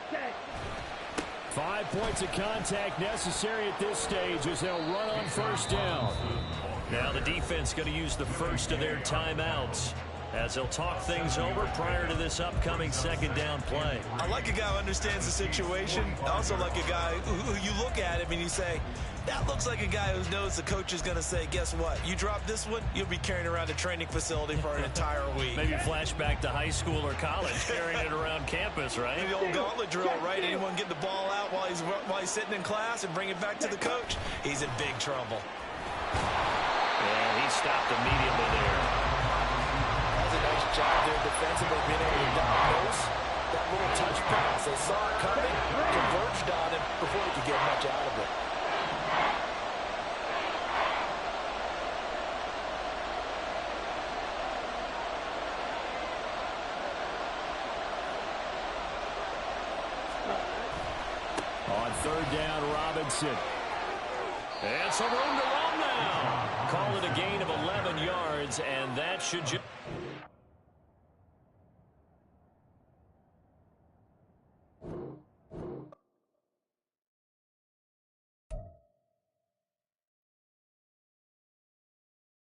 Okay. 5 points of contact necessary at this stage as they'll run on 1st down. Now the defense going to use the first of their timeouts. as he'll talk things over prior to this upcoming second down play. I like a guy who understands the situation. I also like a guy who you look at him and you say, that looks like a guy who knows the coach is going to say, guess what? You drop this one, you'll be carrying around a training facility for an entire week. Maybe flashback to high school or college, carrying it around campus, right? The old gauntlet drill, right? Anyone get the ball out while he's sitting in class and bring it back to the coach? He's in big trouble. And he stopped immediately there. That's a nice job there defensively, being able to diagnose that little touch pass. They saw it coming, converged on him before he could get much out of it. On third down, Robinson. And some room to run now. Call it a gain of 11 yards, and that should